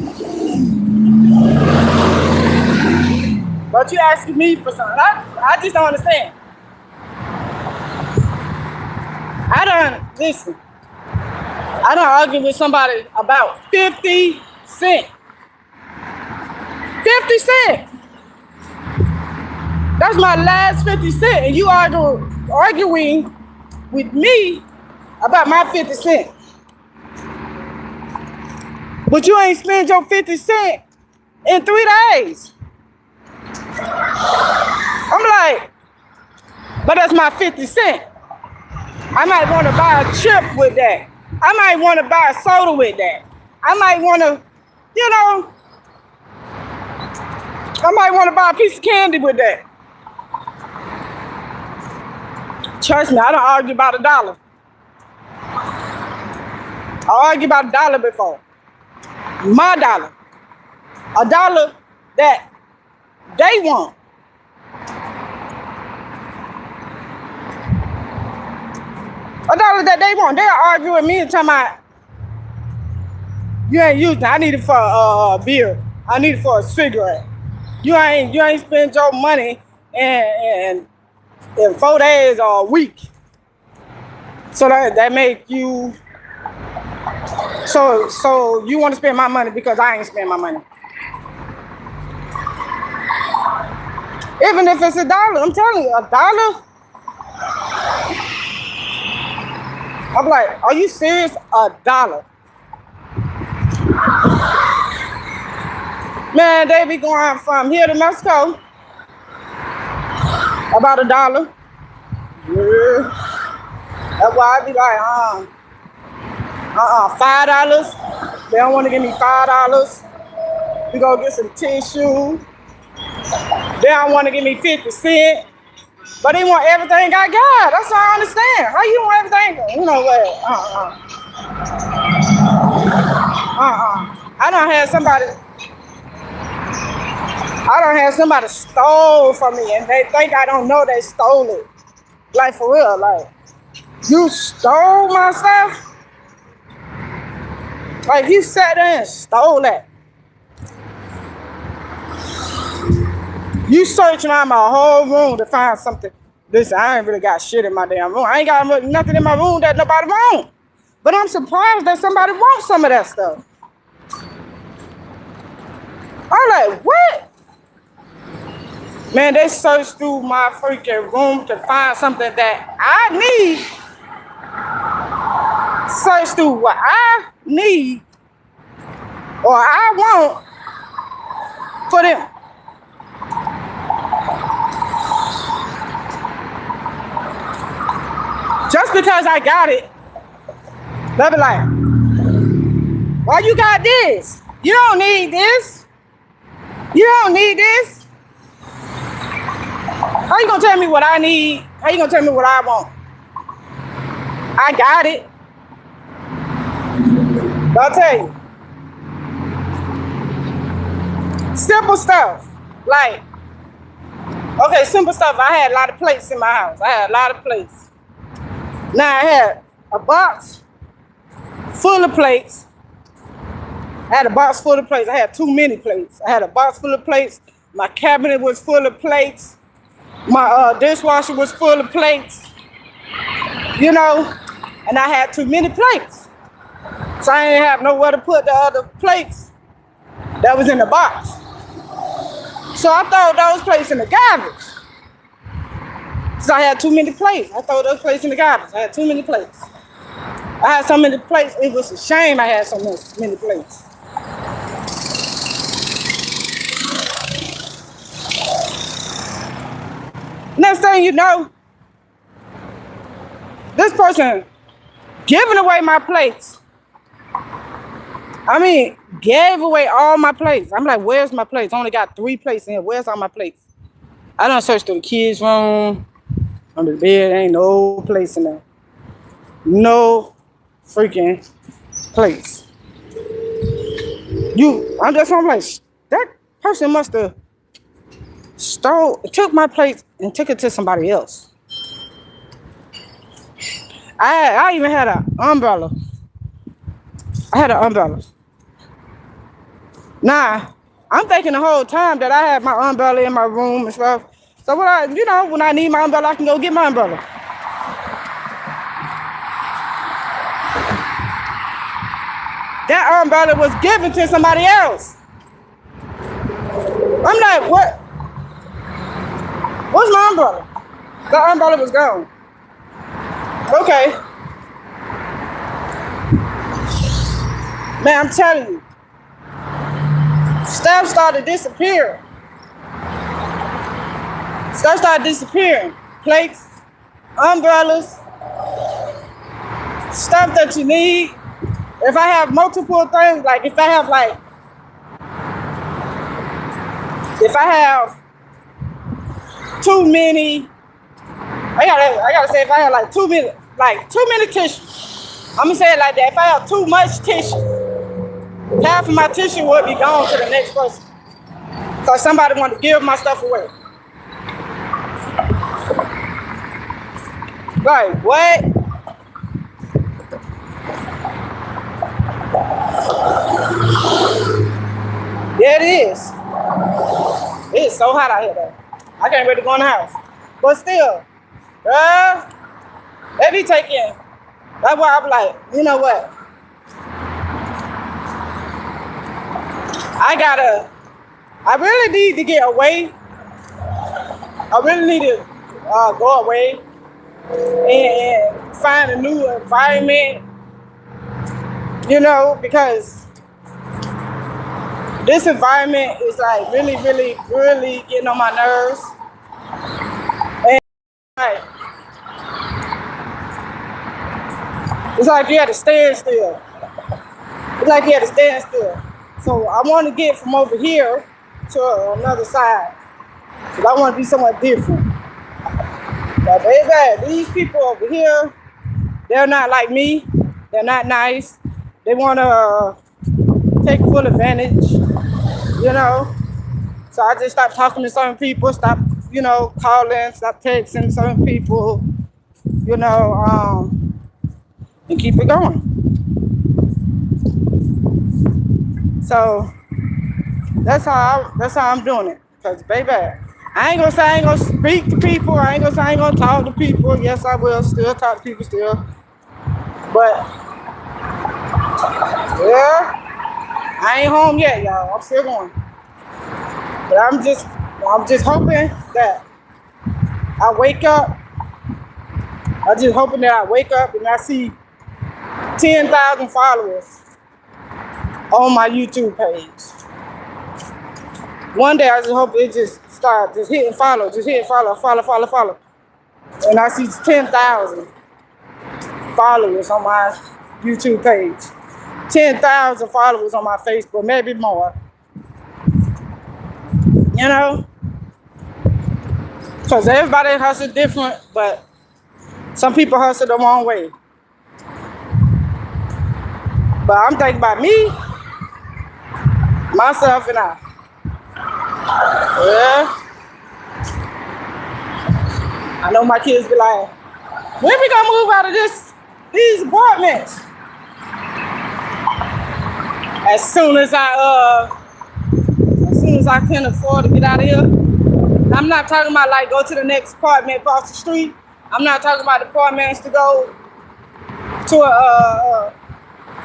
But you asking me for something. I just don't understand. Listen. I don't argue with somebody about 50 cents. 50 cents. That's my last 50 cents. And you arguing with me about my 50 cents. But you ain't spent your 50 cents in 3 days. I'm like, but that's my 50 cents. I might want to buy a chip with that. I might want to buy a soda with that. I might want to, buy a piece of candy with that. Trust me, I don't argue about $1. I argued about $1 before. My dollar. $1 that they want. $1 that they want. They'll argue with me and tell me, you ain't using it. I need it for a beer. I need it for a cigarette. You ain't spend your money in 4 days or a week. So that make you so you want to spend my money because I ain't spend my money. Even if it's $1, I'm telling you, $1. I'm like, are you serious? $1. Man, they be going from here to Mexico about $1. Yeah. That's why I be like, $5. They don't want to give me $5. We go get some tissue. They don't want to give me 50 cents. But they want everything I got. That's what I understand. How you want everything? You know what? I done had somebody stole from me and they think I don't know they stole it. Like for real, like, you stole my stuff? Like you sat there and stole that. You search around my whole room to find something. Listen, I ain't really got shit in my damn room. I ain't got nothing in my room that nobody wants. But I'm surprised that somebody wants some of that stuff. I'm like, what? Man, they searched through my freaking room to find something that I need. Search through what I need or I want for them. Just because I got it, they'll be like, why you got this? You don't need this. You don't need this. How you gonna tell me what I need? How you gonna tell me what I want? I I got it. But I'll tell you, simple stuff. Like, okay, simple stuff. I had a lot of plates in my house. I had a lot of plates. Now I had a box full of plates. I had a box full of plates. I had too many plates. I had a box full of plates. My cabinet was full of plates. My dishwasher was full of plates. You know, and I had too many plates. So I didn't have nowhere to put the other plates that was in the box. So I throw those plates in the garbage. So I had too many plates. I throw those plates in the garbage. I had too many plates. I had so many plates, it was a shame I had so many plates. Next thing you know, this person giving away my plates. I mean, gave away all my plates. I'm like, where's my plates? I only got 3 plates in here. Where's all my plates? I done searched through the kids' room, under the bed. Ain't no place in there. No freaking place. I'm like, that person must have took my plates and took it to somebody else. I even had an umbrella. I had an umbrella. Nah, I'm thinking the whole time that I had my umbrella in my room and stuff. So when I need my umbrella, I can go get my umbrella. That umbrella was given to somebody else. I'm like, what? Where's my umbrella? The umbrella was gone. Okay. Man, I'm telling you. Stuff started disappearing. Plates, umbrellas, stuff that you need. If I have multiple things, like if I have too many, I gotta say if I have like too many tissue. I'm gonna say it like that. If I have too much tissue, half of my tissue would be gone to the next person. Because somebody wanted to give my stuff away. Like, what? Yeah, it is. It is so hot out here, though. I can't wait to go in the house. But still, they be taking. That's why I'm like, you know what? I really need to get away. I really need to go away and find a new environment, because this environment is like really, really, really getting on my nerves. And it's like you had to stand still. So I want to get from over here to another side. Because I want to be somewhat different. But baby, these people over here, they're not like me. They're not nice. They want to take full advantage, So I just stopped talking to certain people, stop, calling, stop texting certain people, and keep it going. So that's how I'm doing it. Cause baby, I ain't gonna say I ain't gonna speak to people. I ain't gonna say I ain't gonna talk to people. Yes, I will still talk to people still. But yeah, I ain't home yet, y'all. I'm still going. But I'm just hoping that I wake up. I'm just hoping that I wake up and I see 10,000 followers on my YouTube page. One day I just hope it just start just hitting follow, follow. And I see 10,000 followers on my YouTube page. 10,000 followers on my Facebook, maybe more. Because everybody hustle different, but some people hustle the wrong way. But I'm thinking about me, myself, and I. Yeah, I know my kids be like, when we gonna move out of these apartments? As soon as I can afford to get out of here. I'm not talking about like go to the next apartment across the street. I'm not talking about apartments to go to a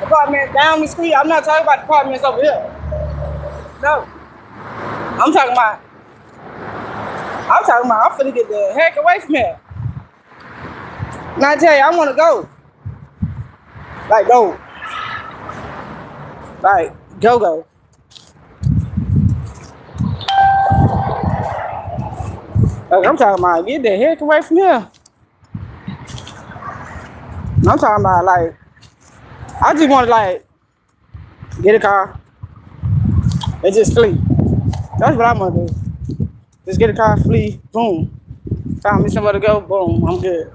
apartment down the street. I'm not talking about apartments over here. No, I'm talking about. I'm finna get the heck away from here. And I tell you, I want to go. Like go. Like go. Like I'm talking about get the heck away from here. I'm talking about like I just want to like get a car and just flee. That's what I'm gonna do. Just get a car, flee, boom. Found me somewhere to go, boom, I'm good.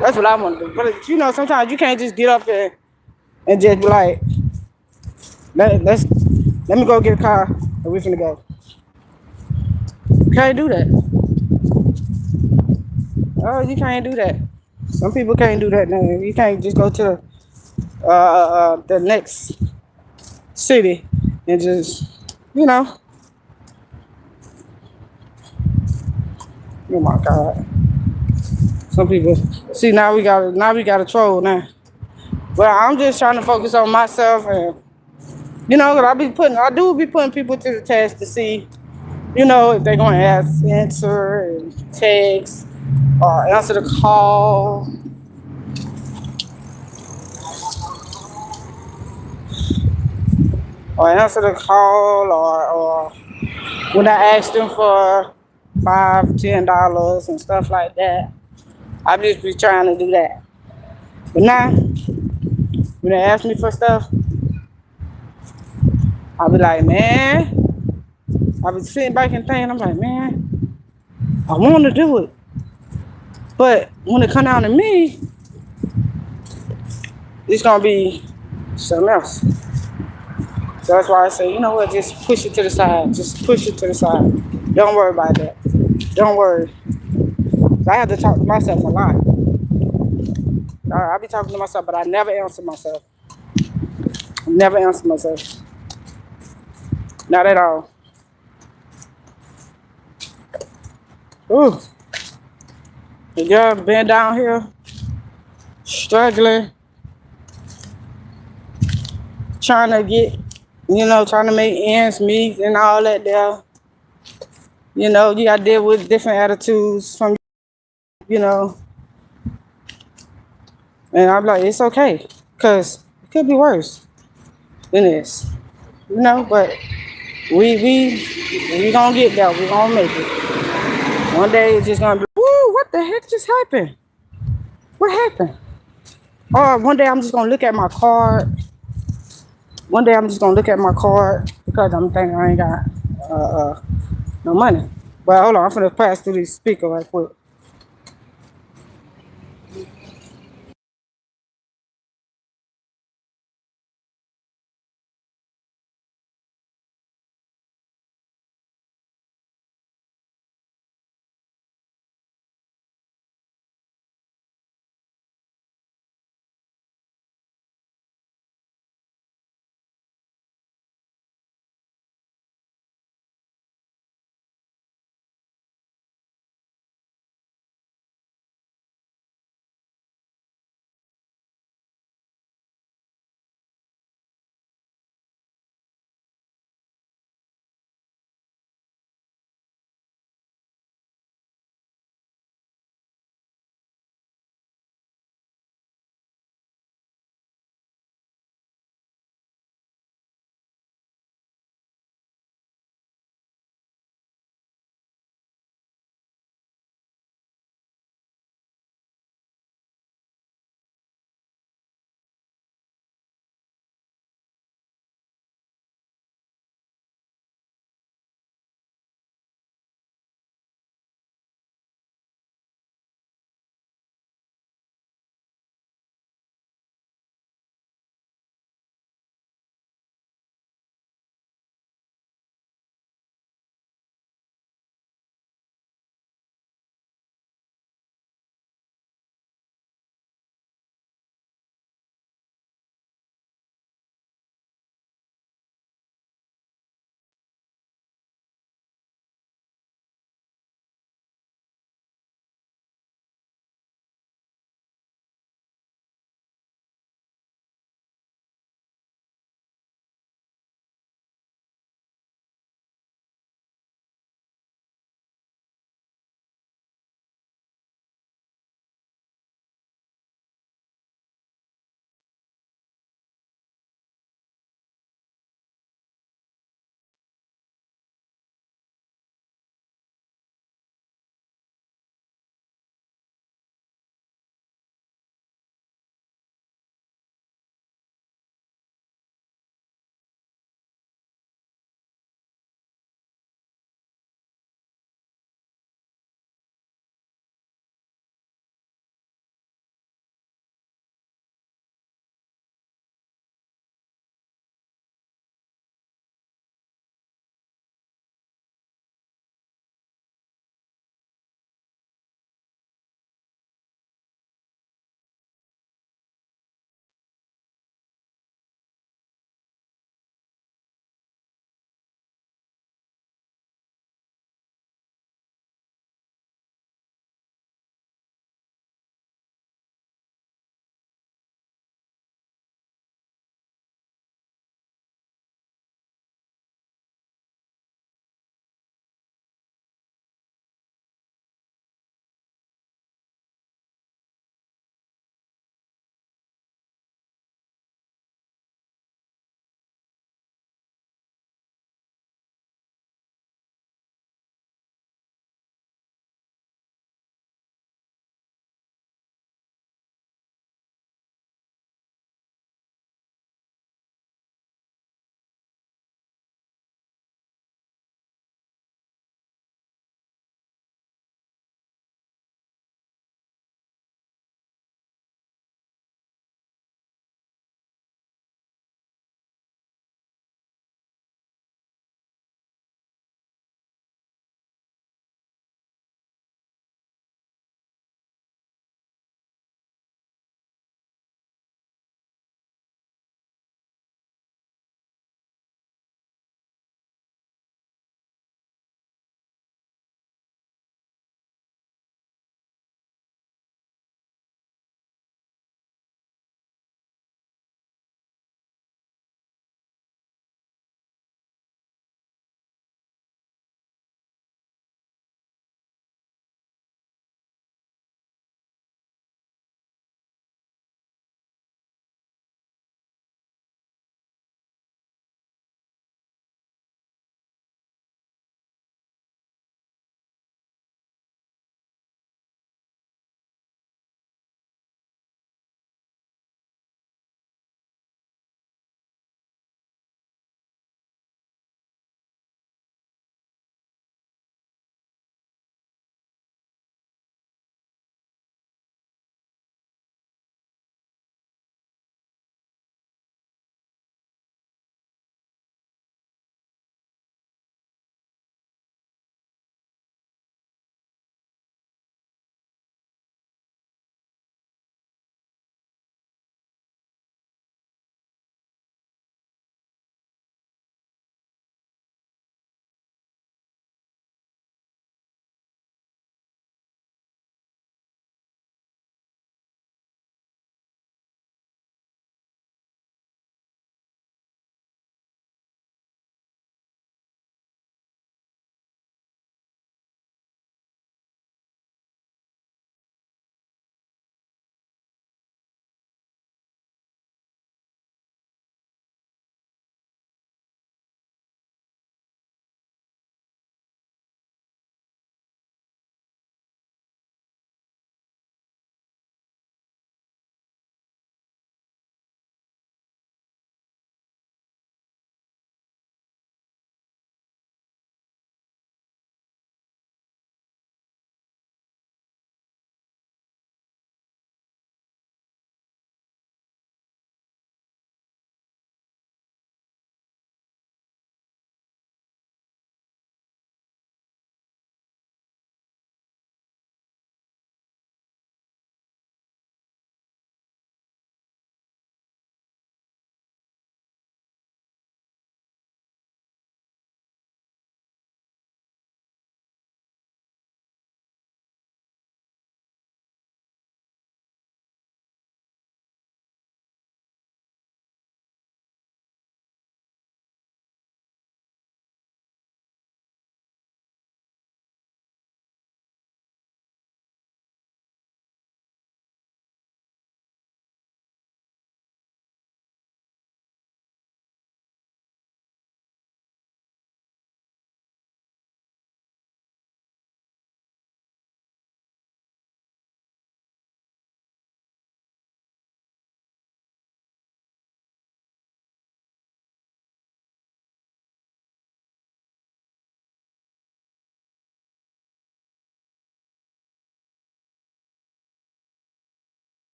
That's what I want to do. But you know, sometimes you can't just get up and just be like, let me go get a car and we finna go. Can't do that. Oh, you can't do that. Some people can't do that. Now. You can't just go to the next city and just, you know. Oh my God. Some people see now we got a troll now. But I'm just trying to focus on myself and you know, I do be putting people to the test to see, you know, if they're gonna answer and text or answer the call or when I ask them for $5, $10 and stuff like that. I just be trying to do that. But now when they ask me for stuff, I'll be like, man, I be sitting back and thinking, I'm like, man, I want to do it. But when it come down to me, it's gonna be something else. So that's why I say, you know what, just push it to the side. Just push it to the side. Don't worry about that. Don't worry. I have to talk to myself a lot. I be talking to myself, but I never answer myself. Never answer myself. Not at all. Ooh. The girl been down here struggling, trying to get, trying to make ends meet and all that there. You know, you got to deal with different attitudes from, you know, and I'm like, it's okay, because it could be worse than this, but we gonna get there. We gonna make it. One day it's just gonna be, woo, what the heck just happened? What happened? Or one day I'm just gonna look at my card. One day I'm just gonna look at my card because I'm thinking I ain't got no money. But hold on, I'm gonna pass through this speaker right quick.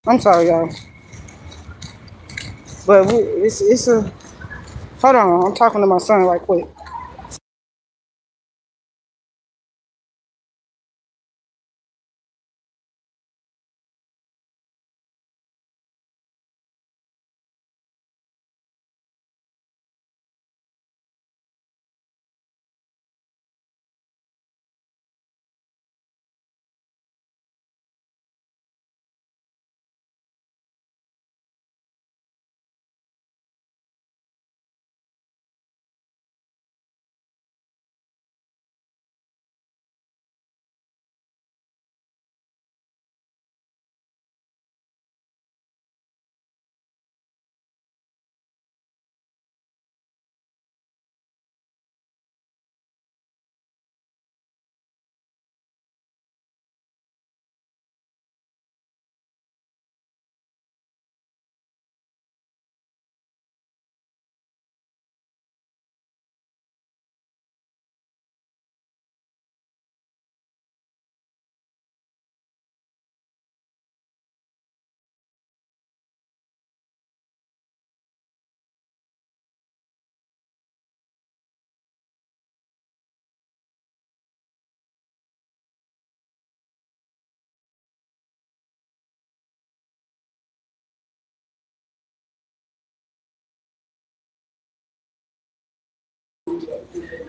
I'm sorry, y'all. But it's a. Hold on, I'm talking to my son right quick.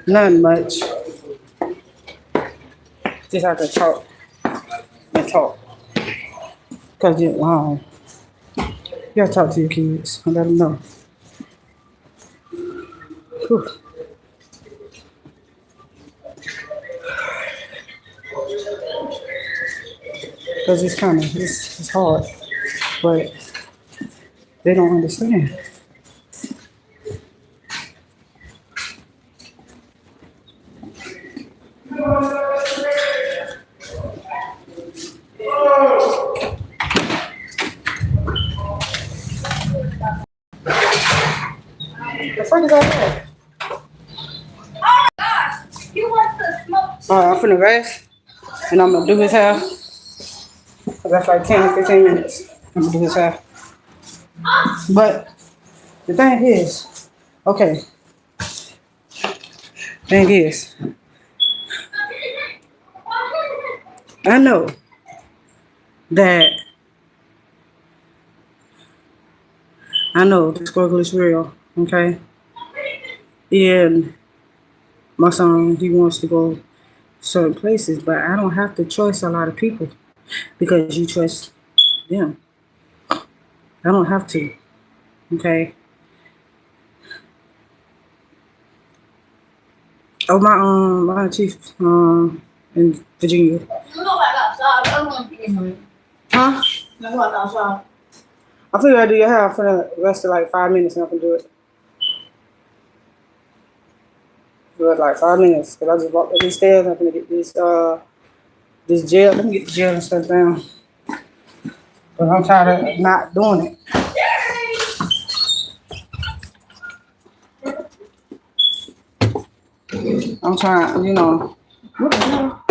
Nothing much. Just have to talk and talk. Cause you gotta talk to your kids and let them know. Whew. Cause it's hard, but they don't understand. The fuck is that? I'm finna rest and I'm gonna do his hair. That's like 10, 15 minutes. I'm gonna do his hair. But the thing is, okay, thing is, I know that the struggle is real, okay? And my son, he wants to go certain places, but I don't have to trust a lot of people because you trust them. I don't have to, okay? Oh, my chief, in Virginia. Huh? I feel like do your hair for the rest of like 5 minutes and I can do it. Do it like 5 minutes. Cause I just walked up these stairs. I'm gonna get this gel. Let me get the gel and stuff down. But I'm tired of not doing it. I'm trying, What the hell?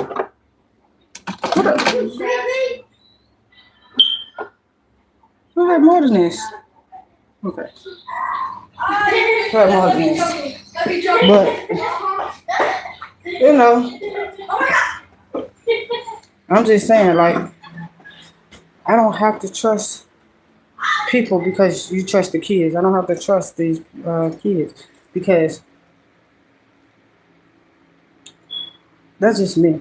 Who had more than this? Okay. Who had more than this? But you know, I'm just saying, like, I don't have to trust people because you trust the kids. I don't have to trust these kids because that's just me.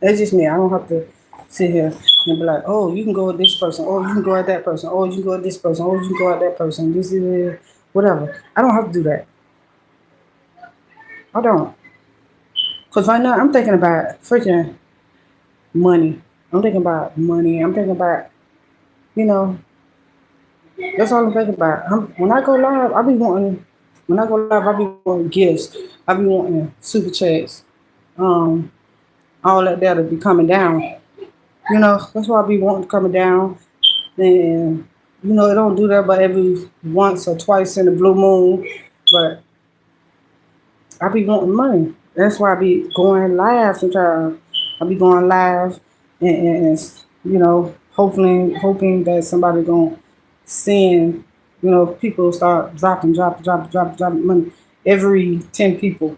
That's just me. I don't have to sit here and be like, oh, you can go with this person. Oh, you can go with that person. Oh, you can go with this person. Oh, you can go with that person. This is whatever. I don't have to do that. I don't. Because right now I'm thinking about freaking money. I'm thinking about money. I'm thinking about, you know, that's all I'm thinking about. When I go live, I be wanting gifts. I be wanting super chats. Um, all that that'll be coming down. That's why I be wanting coming down. And, it don't do that but every once or twice in the blue moon. But I be wanting money. That's why I be going live sometimes. I be going live and, hoping that somebody gonna send, people start dropping money every 10 people,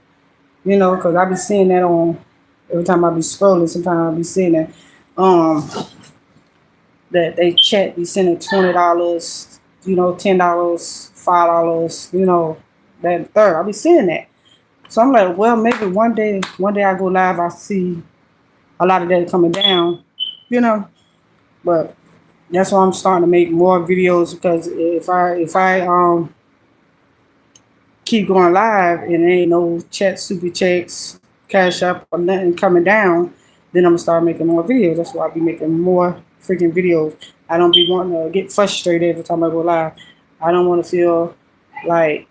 because I be seeing that on every time I be scrolling. Sometimes I be seeing that um that they chat be sending $20, $10, $5, that third. I be seeing that. So I'm like, well, maybe one day I go live, I see a lot of that coming down, you know. But that's why I'm starting to make more videos, because if I keep going live and there ain't no chat, super checks, cash up or nothing coming down, then I'm gonna start making more videos. That's why I be making more freaking videos. I don't be wanting to get frustrated every time I go live. I don't want to feel like,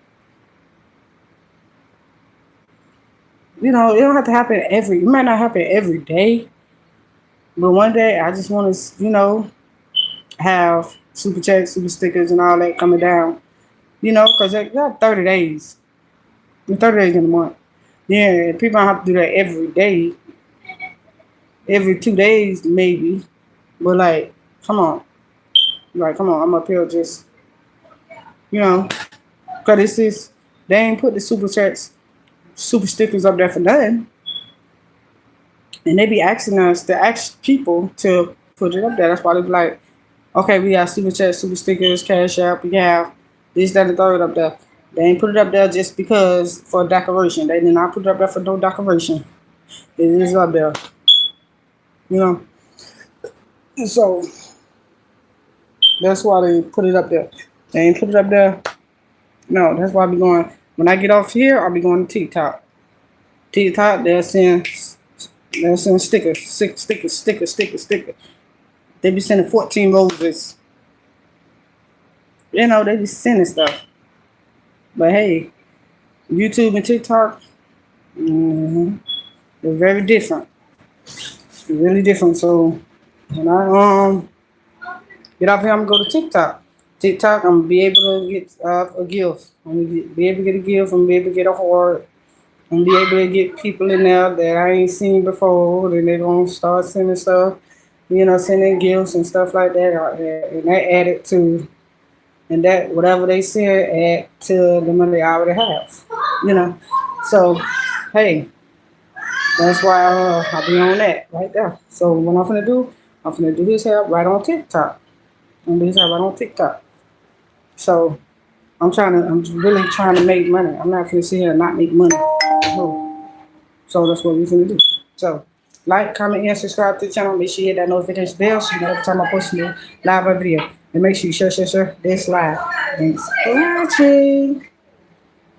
it don't have to happen it might not happen every day, but one day I just want to, have super checks, super stickers, and all that coming down, because they got 30 days. 30 days in a month. Yeah, people don't have to do that every day, every 2 days maybe. But like, come on. Like, come on, I'm up here just, because they ain't put the super checks, super stickers up there for nothing. And they be asking us to ask people to put it up there. That's why they be like, okay, we have super checks, super stickers, cash app, we have this, that, and the third up there. They ain't put it up there just because for decoration. They did not put it up there for no decoration. It is up there, you know. So that's why they put it up there. They ain't put it up there. No, that's why I be going. When I get off here, I'll be going to TikTok. TikTok, they'll send stickers, stickers. They be sending 14 roses. They be sending stuff. But hey, YouTube and TikTok, they're very different. They're really different. So when I get off here, I'm gonna go to TikTok. TikTok, I'm gonna be able to get a gift. I'm gonna be able to get a gift. I'm gonna be able to get a heart. I'm gonna be able to get people in there that I ain't seen before. Then they're gonna start sending stuff, sending gifts and stuff like that out there. And that added to, and that whatever they send add to the money they already have. You know. So, hey, that's why I'll be on that right there. So what I'm gonna do this here right on TikTok. I'm gonna do this here right on TikTok. So I'm really trying to make money. I'm not gonna sit here and not make money. So that's what we're gonna do. So like, comment, and subscribe to the channel. Make sure you hit that notification bell so you know every time I post a new live video. And make sure you share this live. Thanks for watching.